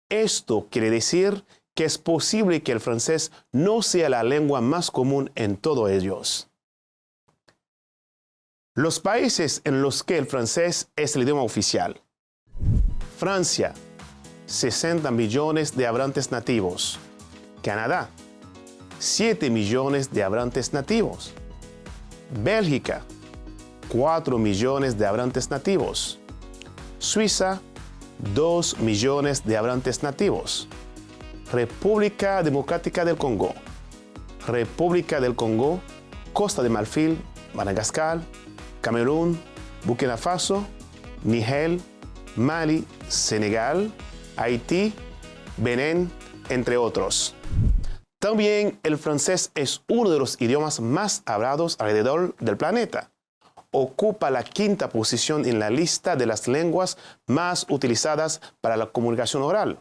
Esto quiere decir que es posible que el francés no sea la lengua más común en todos ellos. Los países en los que el francés es el idioma oficial. Francia, 60 millones de hablantes nativos. Canadá, 7 millones de hablantes nativos. Bélgica, 4 millones de hablantes nativos. Suiza, 2 millones de hablantes nativos. República Democrática del Congo. República del Congo, Costa de Marfil, Madagascar, Camerún, Burkina Faso, Níger, Mali, Senegal, Haití, Benín, entre otros. También el francés es uno de los idiomas más hablados alrededor del planeta. ocupa la quinta posición en la lista de las lenguas más utilizadas para la comunicación oral.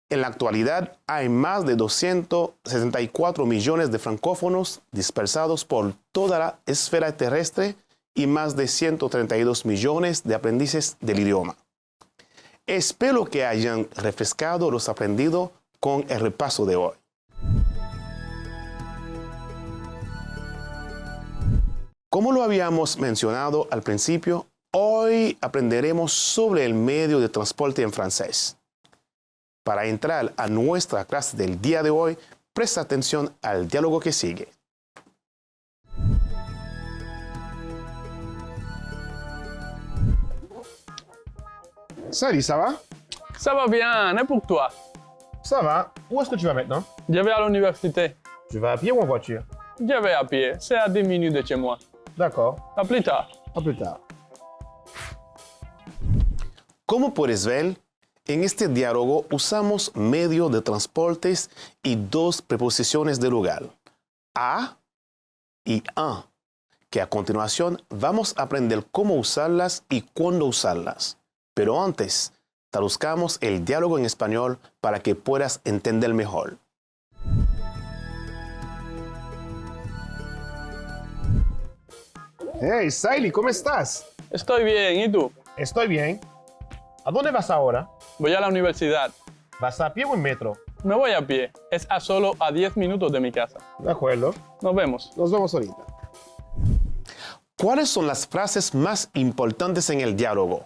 En la actualidad hay más de 264 millones de francófonos dispersados por toda la esfera terrestre y más de 132 millones de aprendices del idioma. Espero que hayan refrescado los aprendidos con el repaso de hoy. Como lo habíamos mencionado al principio, hoy aprenderemos sobre el medio de transporte en francés. Para entrar a nuestra clase del día de hoy, presta atención al diálogo que sigue. Salut, ça va? Ça va bien, et pour toi? Ça va. Où est-ce que tu vas maintenant? Je vais à l'université. Tu vas à pied ou en voiture? Je vais à pied, c'est à 10 minutes de chez moi. D'accord. A plus tard. A plus tard. Como puedes ver, en este diálogo usamos medios de transportes y dos preposiciones de lugar, a y en, que a continuación vamos a aprender cómo usarlas y cuándo usarlas. Pero antes, traduzcamos el diálogo en español para que puedas entender mejor. Hey, Saily, ¿cómo estás? Estoy bien, ¿y tú? Estoy bien. ¿A dónde vas ahora? Voy a la universidad. ¿Vas a pie o en metro? Me voy a pie. Es a solo a 10 minutos de mi casa. De acuerdo. Nos vemos. Nos vemos ahorita. ¿Cuáles son las frases más importantes en el diálogo?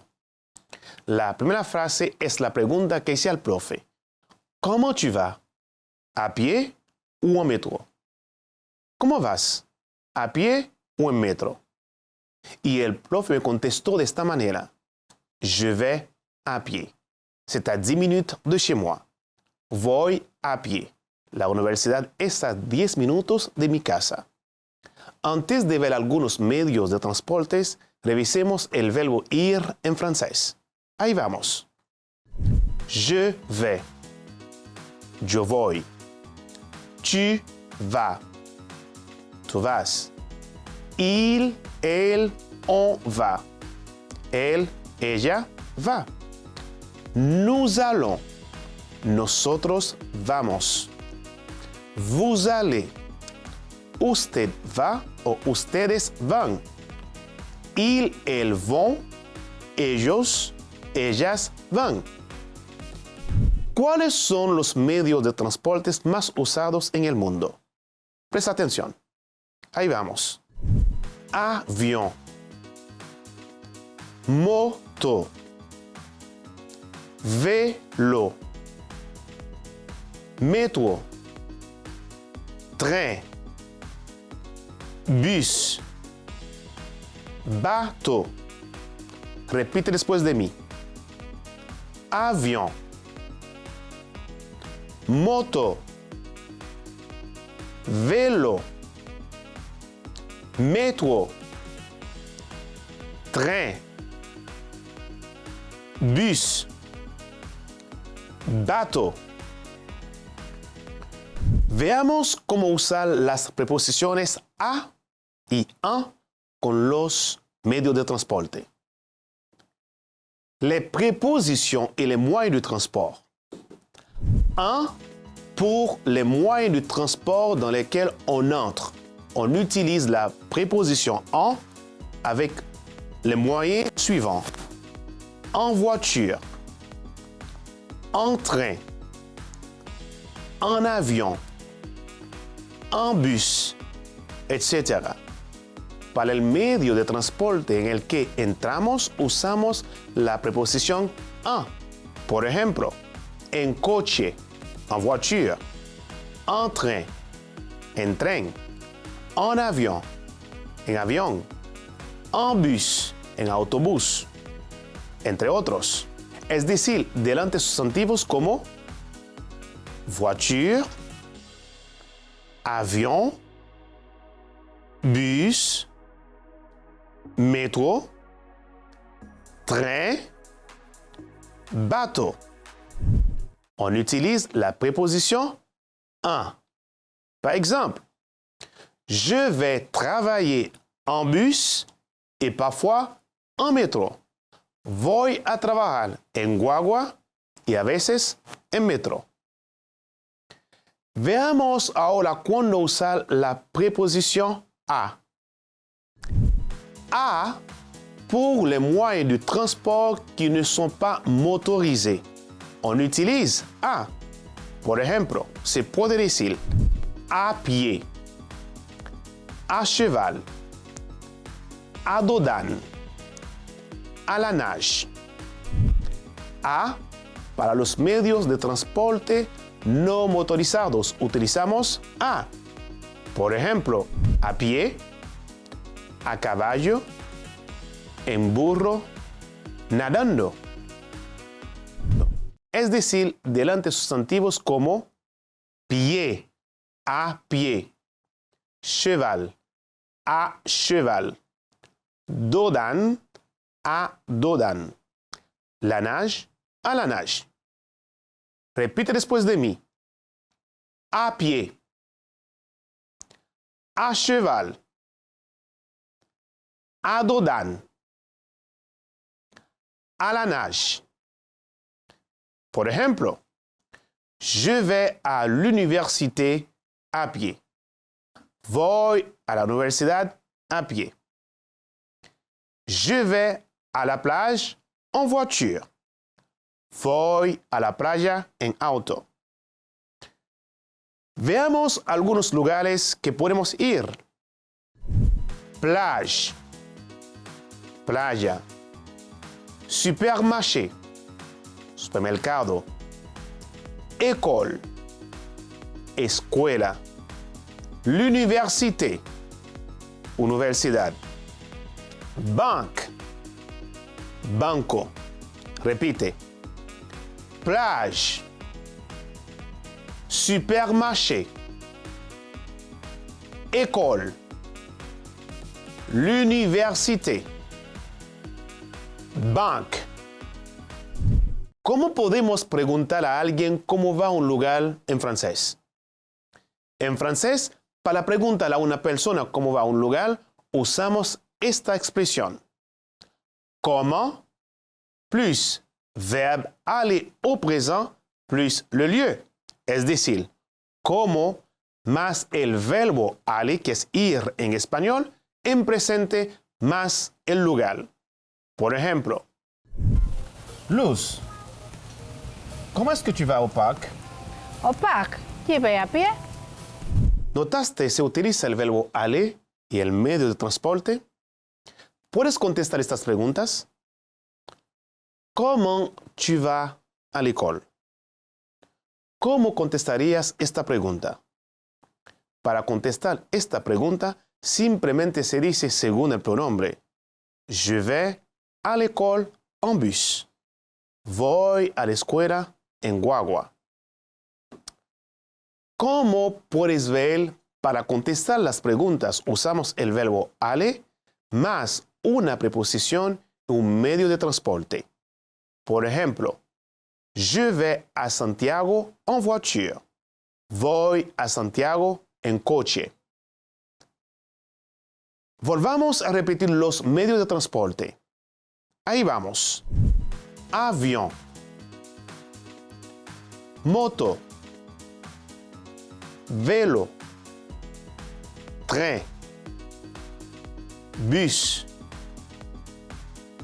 La primera frase es la pregunta que hice al profe. ¿Cómo tu vas? ¿A pie o en metro? ¿Cómo vas? ¿A pie o en metro? Y el profe me contestó de esta manera. Je vais à pied. C'est à 10 minutes de chez moi. Voy a pie. La universidad es a 10 minutos de mi casa. Antes de ver algunos medios de transportes, revisemos el verbo ir en francés. Ahí vamos. Je vais. Yo voy. Tu vas. Tú vas. Il, elle, on va. Él, ella, va. Nous allons. Nosotros vamos. Vous allez. Usted va o ustedes van. Ils, elles vont. Ellos, ellas van. ¿Cuáles son los medios de transportes más usados en el mundo? Presta atención. Ahí vamos. Avión. Moto. Vélo. Métro. Train. Bus. Bateau. Repite después de mí. Avión. Moto. Vélo. Métro. Train. Bus. Bateau. Veamos cómo usar las preposiciones a y en con los medios de transporte. Les prépositions et les moyens de transport. En pour les moyens de transport dans lesquels on entre. On utilise la préposition en avec les moyens suivants. En voiture, en train, en avión, en bus, etc. Para el medio de transporte en el que entramos, usamos la preposición en. Por ejemplo, en coche, en voiture, en train, en tren, en avión, en bus, en autobús, entre otros. Es decir, delante de sustantivos como voiture, avión, bus, métro, train, bateau. On utilise la préposition en. Par exemple, je vais travailler en bus et parfois en métro. Voy a trabajar en guagua y a veces en metro. Veamos ahora cuándo usar la préposition à. À pour les moyens de transport qui ne sont pas motorisés. On utilise à. Por ejemplo, se puede decir à pied, à cheval, à dos d'âne, à la nage. A para los medios de transporte no motorizados utilizamos a. Por ejemplo, a pie, a caballo, en burro, nadando. Es decir, delante de sustantivos como pie, a pie, cheval, a cheval, dos d'âne, a dos d'âne, la nage, a la nage. Repite después de mí. A pie, a cheval, a dos d'âne, a la nage. Por ejemplo, je vais à l'université à pied. Voy a la universidad a pied. Je vais à la plage en voiture. Voy a la playa en auto. Veamos algunos lugares que podemos ir. Plage, playa. Supermarché, supermercado. École, escuela. L'université, universidad. Banque, banco. Repite. Plage, supermarché, école, l'université, banque. ¿Cómo podemos preguntar a alguien cómo va a un lugar en francés? En francés, para preguntar a una persona cómo va a un lugar, usamos esta expresión. Comment plus verbe aller au présent plus le lieu. Es decir, como más el verbo aller, que es ir en español, en presente más el lugar. Por ejemplo, Luz, ¿cómo es que tu vas au parc? Au parc, j'y vais à pied. ¿Notaste se utiliza el verbo aller y el medio de transporte? ¿Puedes contestar estas preguntas? ¿Cómo tu vas à l'école? ¿Cómo contestarías esta pregunta? Para contestar esta pregunta, simplemente se dice según el pronombre. Je vais à l'école en bus. Voy a la escuela en guagua. Como puedes ver, para contestar las preguntas usamos el verbo aller más una preposición y un medio de transporte. Por ejemplo, je vais à Santiago en voiture. Voy a Santiago en coche. Volvamos a repetir los medios de transporte. Ahí vamos. Avión. Moto. Vélo. Tren. Bus.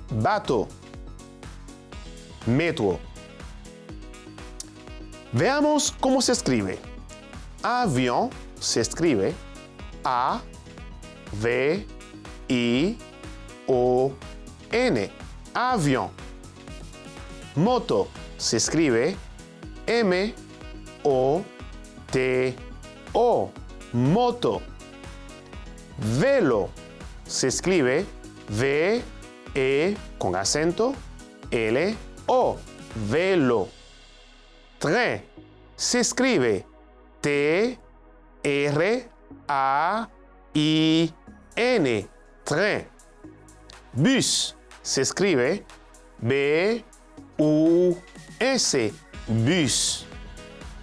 Bateau. Metro. Veamos cómo se escribe. Avión se escribe A, V, I, O, N. Avión. Moto se escribe M, O, T, O. Moto. Velo se escribe V, E con acento, L, O. Velo. Tren se escribe T, R, A, I, N. Tren. Bus se escribe B, U, S. Bus.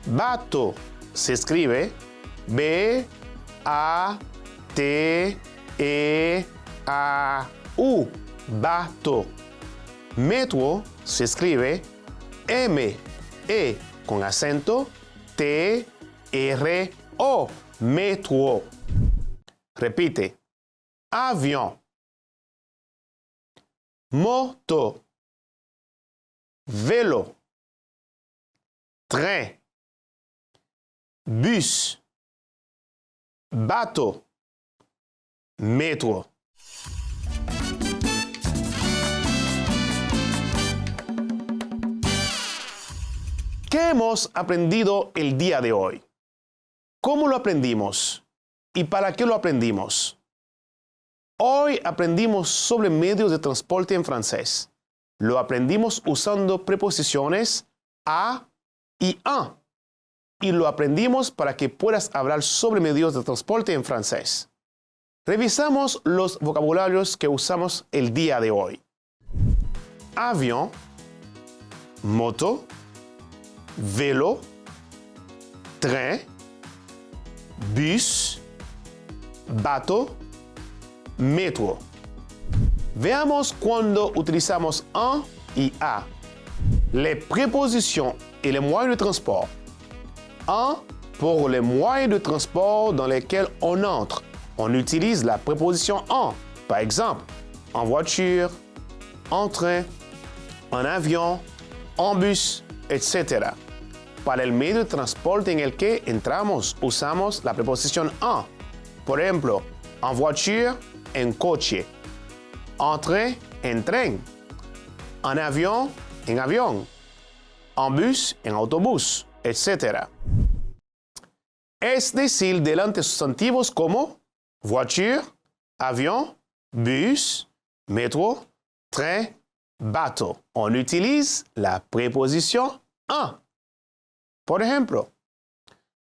Bateau se escribe B, A, T, E, A, U, bateau. Metro se escribe M-E con acento T-R-O. Metro. Repite. Avión. Moto. Vélo. Train. Bus. Bateau. Metro. ¿Qué hemos aprendido el día de hoy? ¿Cómo lo aprendimos? ¿Y para qué lo aprendimos? Hoy aprendimos sobre medios de transporte en francés. Lo aprendimos usando preposiciones a y en. Y lo aprendimos para que puedas hablar sobre medios de transporte en francés. Revisamos los vocabularios que usamos el día de hoy. Avión, moto, vélo, train, bus, bateau, metro. Veamos cuando utilizamos un y a. Les prépositions et les moyens de transport. Un, pour les moyens de transport dans lesquels on entre. On utilise la préposition en. Par exemple, en voiture, en train, en avión, en bus, etc. Para el medio de transporte en el que entramos, usamos la preposición en. Por ejemplo, en voiture, en coche. En train, en tren. En avión, en avión. En bus, en autobús, etc. Es decir, delante de sustantivos como voiture, avión, bus, métro, train, bateau. On utilise la préposition en. Por ejemplo,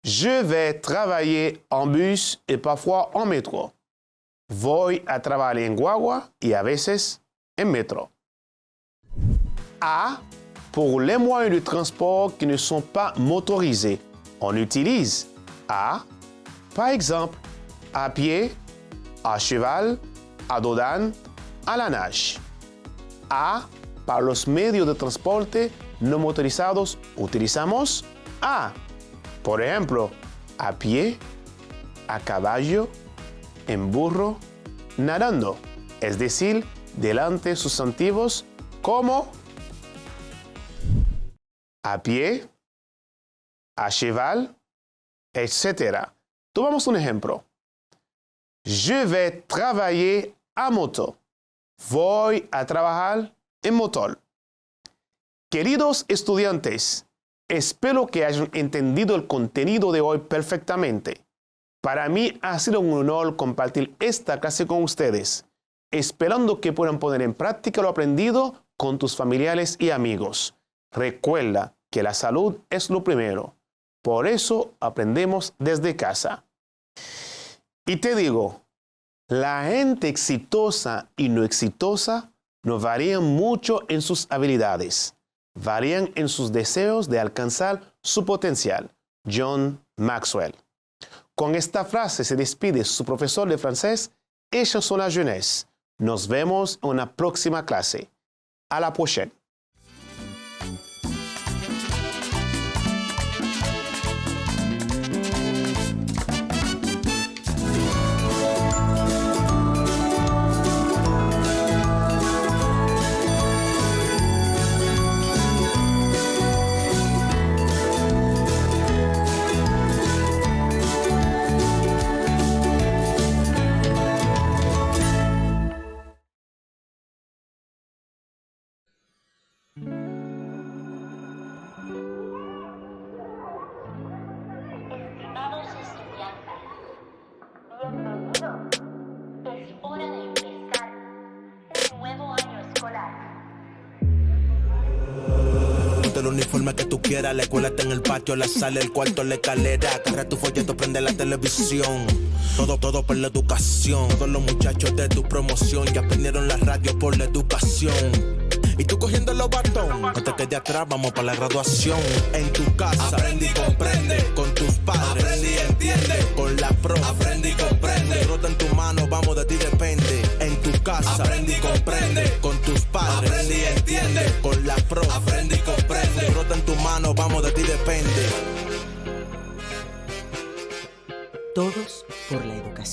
je vais travailler en bus et parfois en métro. Voy a trabajar en guagua y a veces en métro. A, pour les moyens de transport qui ne sont pas motorisés. On utilise a, par exemple, à pied, à cheval, à dos d'âne, à la nage. A, para los medios de transporte no motorizados, utilizamos a. Por ejemplo, a pie, a caballo, en burro, nadando. Es decir, delante sustantivos como a pie, a cheval, etc. Tomamos un ejemplo. Je vais travailler à moto. Voy a trabajar en motor. Queridos estudiantes, espero que hayan entendido el contenido de hoy perfectamente. Para mí ha sido un honor compartir esta clase con ustedes, esperando que puedan poner en práctica lo aprendido con tus familiares y amigos. Recuerda que la salud es lo primero. Por eso aprendemos desde casa. Y te digo, la gente exitosa y no exitosa no varían mucho en sus habilidades. Varían en sus deseos de alcanzar su potencial. John Maxwell. Con esta frase se despide su profesor de francés, Ellos son la jeunesse. Nos vemos en una próxima clase. À la prochaine. El uniforme que tú quieras, la escuela está en el patio, la sala, el cuarto, la escalera. Agarra tu folleto, prende la televisión. Todo por la educación. Todos los muchachos de tu promoción ya prendieron la radio por la educación. Y tú cogiendo los batones, no te quedes atrás, vamos para la graduación. En tu casa, aprende y comprende. Con tus padres, aprende y entiende. Con la profe, aprende y comprende. Rota en tu mano, vamos, de ti depende. En tu casa, aprende y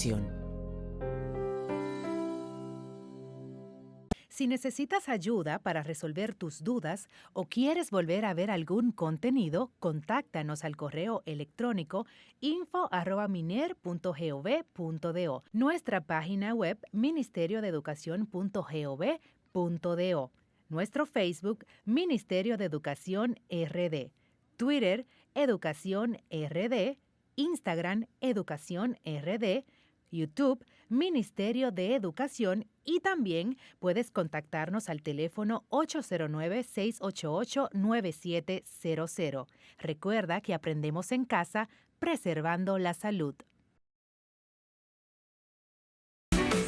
educación. Si necesitas ayuda para resolver tus dudas o quieres volver a ver algún contenido, contáctanos al correo electrónico info@miner.gov.do, nuestra página web ministeriodeeducacion.gov.do, nuestro Facebook Ministerio de Educación RD, Twitter Educación RD, Instagram Educación RD, YouTube Ministerio de Educación, y también puedes contactarnos al teléfono 809-688-9700. Recuerda que aprendemos en casa, preservando la salud.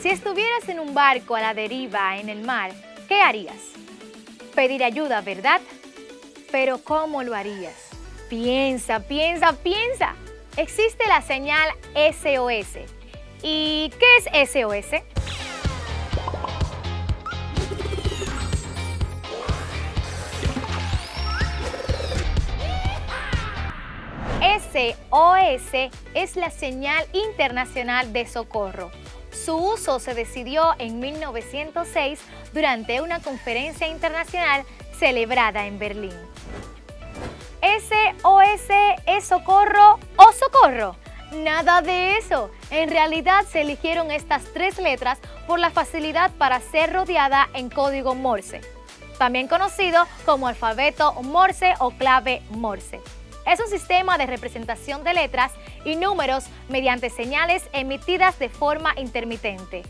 Si estuvieras en un barco a la deriva en el mar, ¿qué harías? Pedir ayuda, ¿verdad? Pero ¿cómo lo harías? Piensa, piensa, piensa. Existe la señal SOS. ¿Y qué es SOS? SOS es la señal internacional de socorro. Su uso se decidió en 1906 durante una conferencia internacional celebrada en Berlín. ¿SOS es socorro o socorro? Nada de eso. En realidad se eligieron estas 3 letras por la facilidad para ser rodeada en código Morse, también conocido como alfabeto Morse o clave Morse. Es un sistema de representación de letras y números mediante señales emitidas de forma intermitente.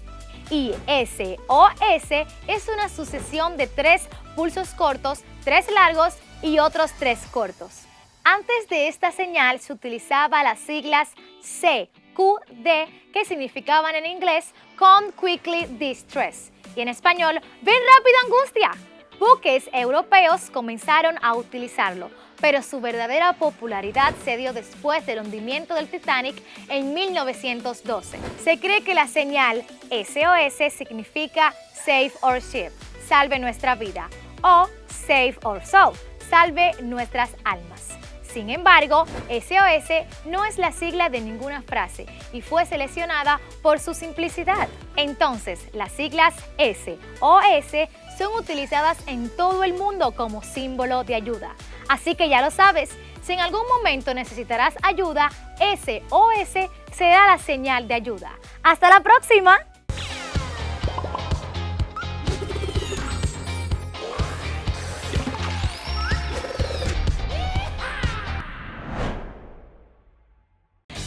Y SOS es una sucesión de 3 pulsos cortos, 3 largos y otros 3 cortos. Antes de esta señal se utilizaba las siglas CQD, que significaban en inglés Come Quickly Distress, y en español Ven rápido angustia. Buques europeos comenzaron a utilizarlo, pero su verdadera popularidad se dio después del hundimiento del Titanic en 1912. Se cree que la señal SOS significa Save Our Ship, salve nuestra vida, o Save Our Soul, salve nuestras almas. Sin embargo, SOS no es la sigla de ninguna frase y fue seleccionada por su simplicidad. Entonces, las siglas SOS son utilizadas en todo el mundo como símbolo de ayuda. Así que ya lo sabes, si en algún momento necesitarás ayuda, SOS será la señal de ayuda. ¡Hasta la próxima!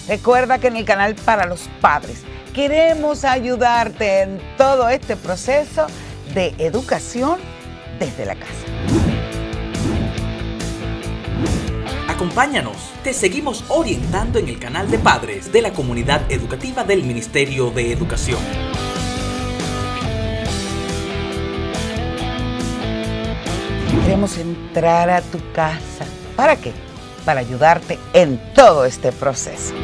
Recuerda que en el canal Para los Padres queremos ayudarte en todo este proceso de educación desde la casa. Acompáñanos, te seguimos orientando en el canal de padres de la comunidad educativa del Ministerio de Educación. Queremos entrar a tu casa. ¿Para qué? Para ayudarte en todo este proceso.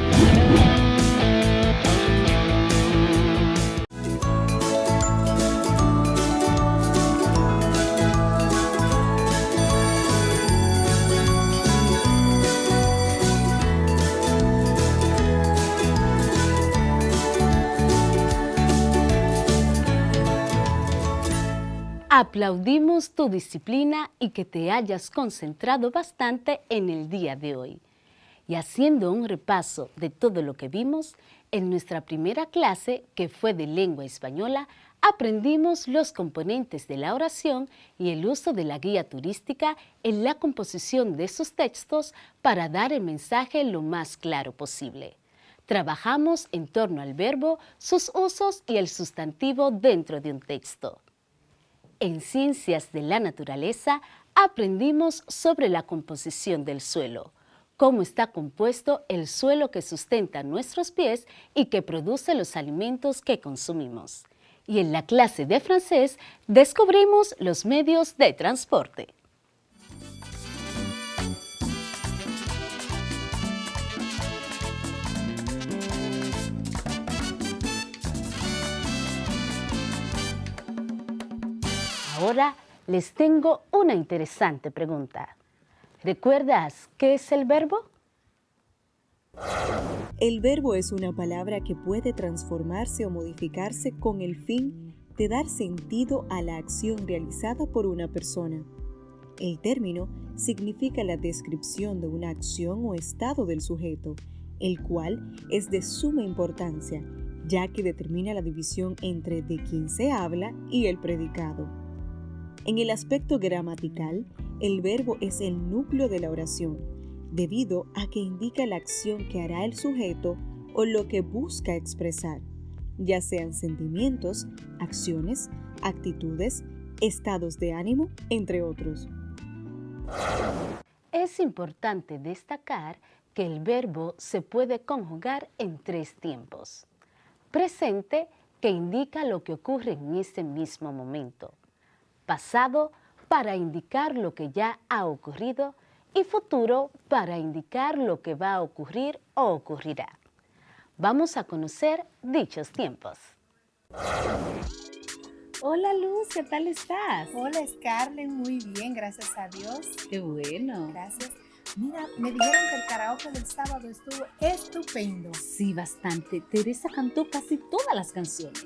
Aplaudimos tu disciplina y que te hayas concentrado bastante en el día de hoy. Y haciendo un repaso de todo lo que vimos, en nuestra primera clase, que fue de lengua española, aprendimos los componentes de la oración y el uso de la guía turística en la composición de sus textos para dar el mensaje lo más claro posible. Trabajamos en torno al verbo, sus usos y el sustantivo dentro de un texto. En Ciencias de la Naturaleza aprendimos sobre la composición del suelo, cómo está compuesto el suelo que sustenta nuestros pies y que produce los alimentos que consumimos. Y en la clase de francés descubrimos los medios de transporte. Ahora les tengo una interesante pregunta. ¿Recuerdas qué es el verbo? El verbo es una palabra que puede transformarse o modificarse con el fin de dar sentido a la acción realizada por una persona. El término significa la descripción de una acción o estado del sujeto, el cual es de suma importancia, ya que determina la división entre de quien se habla y el predicado. En el aspecto gramatical, el verbo es el núcleo de la oración, debido a que indica la acción que hará el sujeto o lo que busca expresar, ya sean sentimientos, acciones, actitudes, estados de ánimo, entre otros. Es importante destacar que el verbo se puede conjugar en 3 tiempos. Presente, que indica lo que ocurre en ese mismo momento. Pasado, para indicar lo que ya ha ocurrido. Y futuro, para indicar lo que va a ocurrir o ocurrirá. Vamos a conocer dichos tiempos. Hola Luz, ¿qué tal estás? Hola Scarlett, muy bien, gracias a Dios. Qué bueno. Gracias. Mira, me dijeron que el karaoke del sábado estuvo estupendo. Sí, bastante. Teresa cantó casi todas las canciones.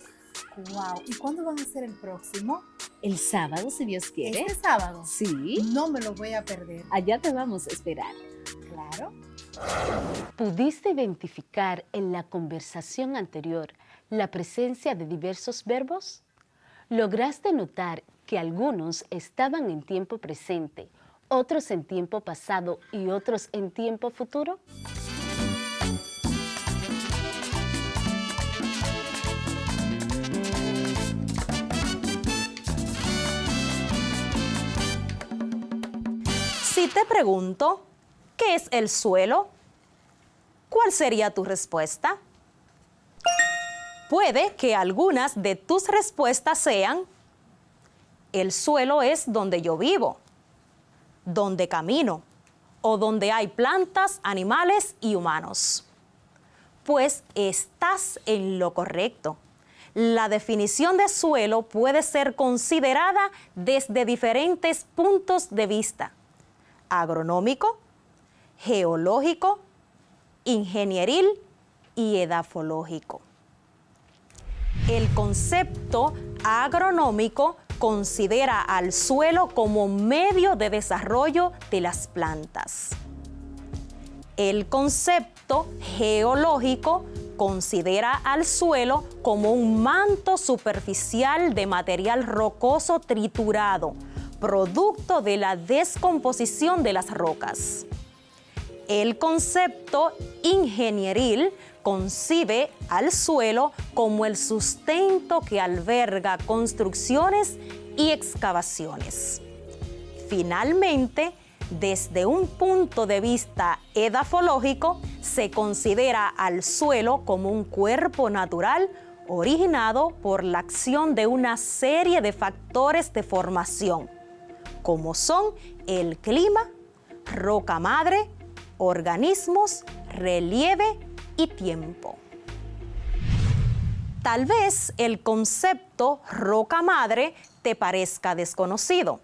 Wow. ¿Y cuándo van a ser el próximo? El sábado, si Dios quiere. ¿Este sábado? Sí. No me lo voy a perder. Allá te vamos a esperar. Claro. ¿Pudiste identificar en la conversación anterior la presencia de diversos verbos? ¿Lograste notar que algunos estaban en tiempo presente, otros en tiempo pasado y otros en tiempo futuro? Si te pregunto, ¿qué es el suelo? ¿Cuál sería tu respuesta? Puede que algunas de tus respuestas sean: el suelo es donde yo vivo, donde camino o donde hay plantas, animales y humanos. Pues estás en lo correcto. La definición de suelo puede ser considerada desde diferentes puntos de vista: agronómico, geológico, ingenieril y edafológico. El concepto agronómico considera al suelo como medio de desarrollo de las plantas. El concepto geológico considera al suelo como un manto superficial de material rocoso triturado, producto de la descomposición de las rocas. El concepto ingenieril concibe al suelo como el sustento que alberga construcciones y excavaciones. Finalmente, desde un punto de vista edafológico, se considera al suelo como un cuerpo natural originado por la acción de una serie de factores de formación, como son el clima, roca madre, organismos, relieve y tiempo. Tal vez el concepto roca madre te parezca desconocido,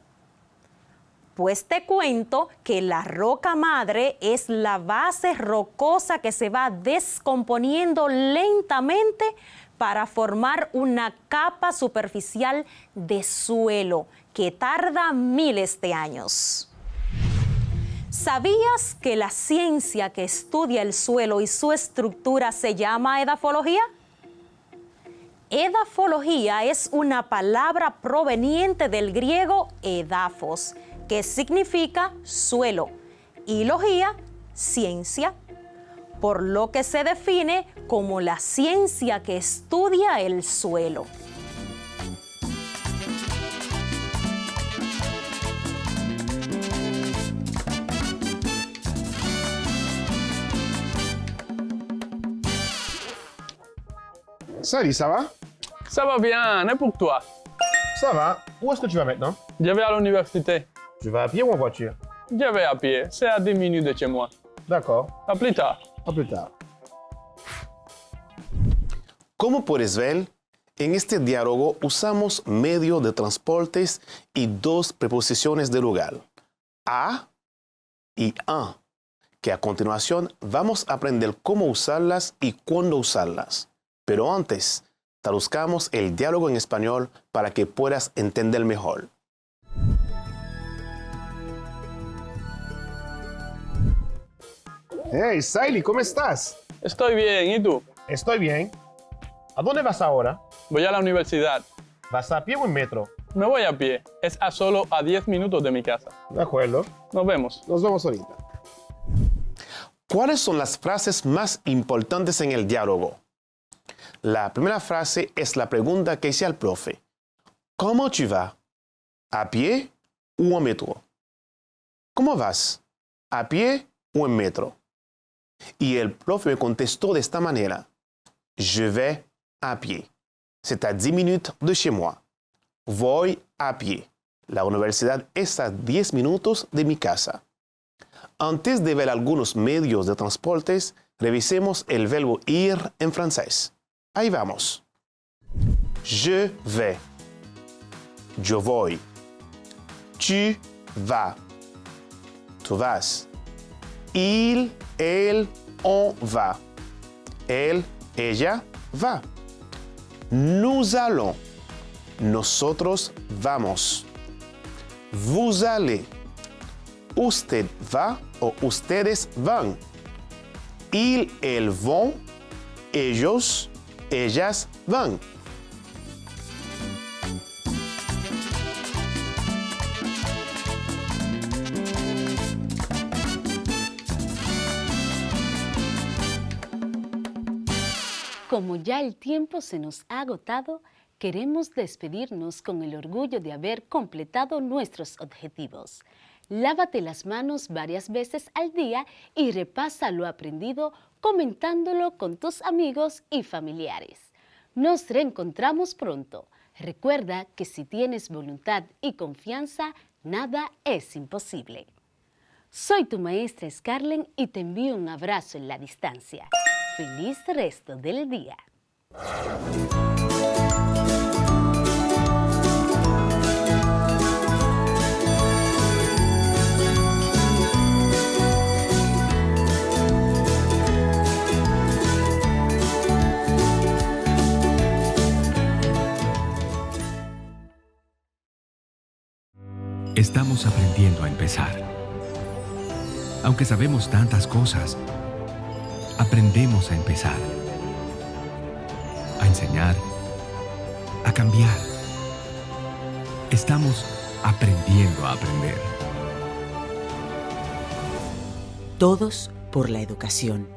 pues te cuento que la roca madre es la base rocosa que se va descomponiendo lentamente para formar una capa superficial de suelo que tarda miles de años. ¿Sabías que la ciencia que estudia el suelo y su estructura se llama edafología? Edafología es una palabra proveniente del griego edafos, que significa suelo, y logía, ciencia, por lo que se define como la ciencia que estudia el suelo. Salut, ça va? Ça va bien, et pour toi? Ça va. Où est-ce que tu vas maintenant? Je vais à l'université. Tu vas à pied ou en voiture? Je vais à pied, c'est à 10 minutes de chez moi. D'accord. A plus tard. A plus tard. Como puedes ver, en este diálogo usamos medios de transportes y 2 preposiciones de lugar, a y un, que a continuación vamos a aprender cómo usarlas y cuándo usarlas. Pero antes, traduzcamos el diálogo en español para que puedas entender mejor. Hey, Saily, ¿cómo estás? Estoy bien, ¿y tú? Estoy bien. ¿A dónde vas ahora? Voy a la universidad. ¿Vas a pie o en metro? Me voy a pie. Es a solo 10 minutos de mi casa. De acuerdo. Nos vemos. Nos vemos ahorita. ¿Cuáles son las frases más importantes en el diálogo? La primera frase es la pregunta que hice al profe. ¿Cómo tu vas? ¿A pie o en metro? ¿Cómo vas? ¿A pie o en metro? Y el profe me contestó de esta manera. Je vais à pied. C'est à 10 minutes de chez moi. Voy a pie. La universidad es a 10 minutos de mi casa. Antes de ver algunos medios de transportes, revisemos el verbo ir en francés. Ahí vamos. Je vais. Yo voy. Tu vas. Tú vas. Il, elle, on va. Él, ella, va. Nous allons. Nosotros vamos. Vous allez. Usted va o ustedes van. Ils, elles vont. Ellos, ellas van. Como ya el tiempo se nos ha agotado, queremos despedirnos con el orgullo de haber completado nuestros objetivos. Lávate las manos varias veces al día y repasa lo aprendido comentándolo con tus amigos y familiares. Nos reencontramos pronto. Recuerda que si tienes voluntad y confianza, nada es imposible. Soy tu maestra Scarlett y te envío un abrazo en la distancia. Feliz resto del día. Estamos aprendiendo a empezar. Aunque sabemos tantas cosas, aprendemos a empezar, a enseñar, a cambiar. Estamos aprendiendo a aprender. Todos por la educación.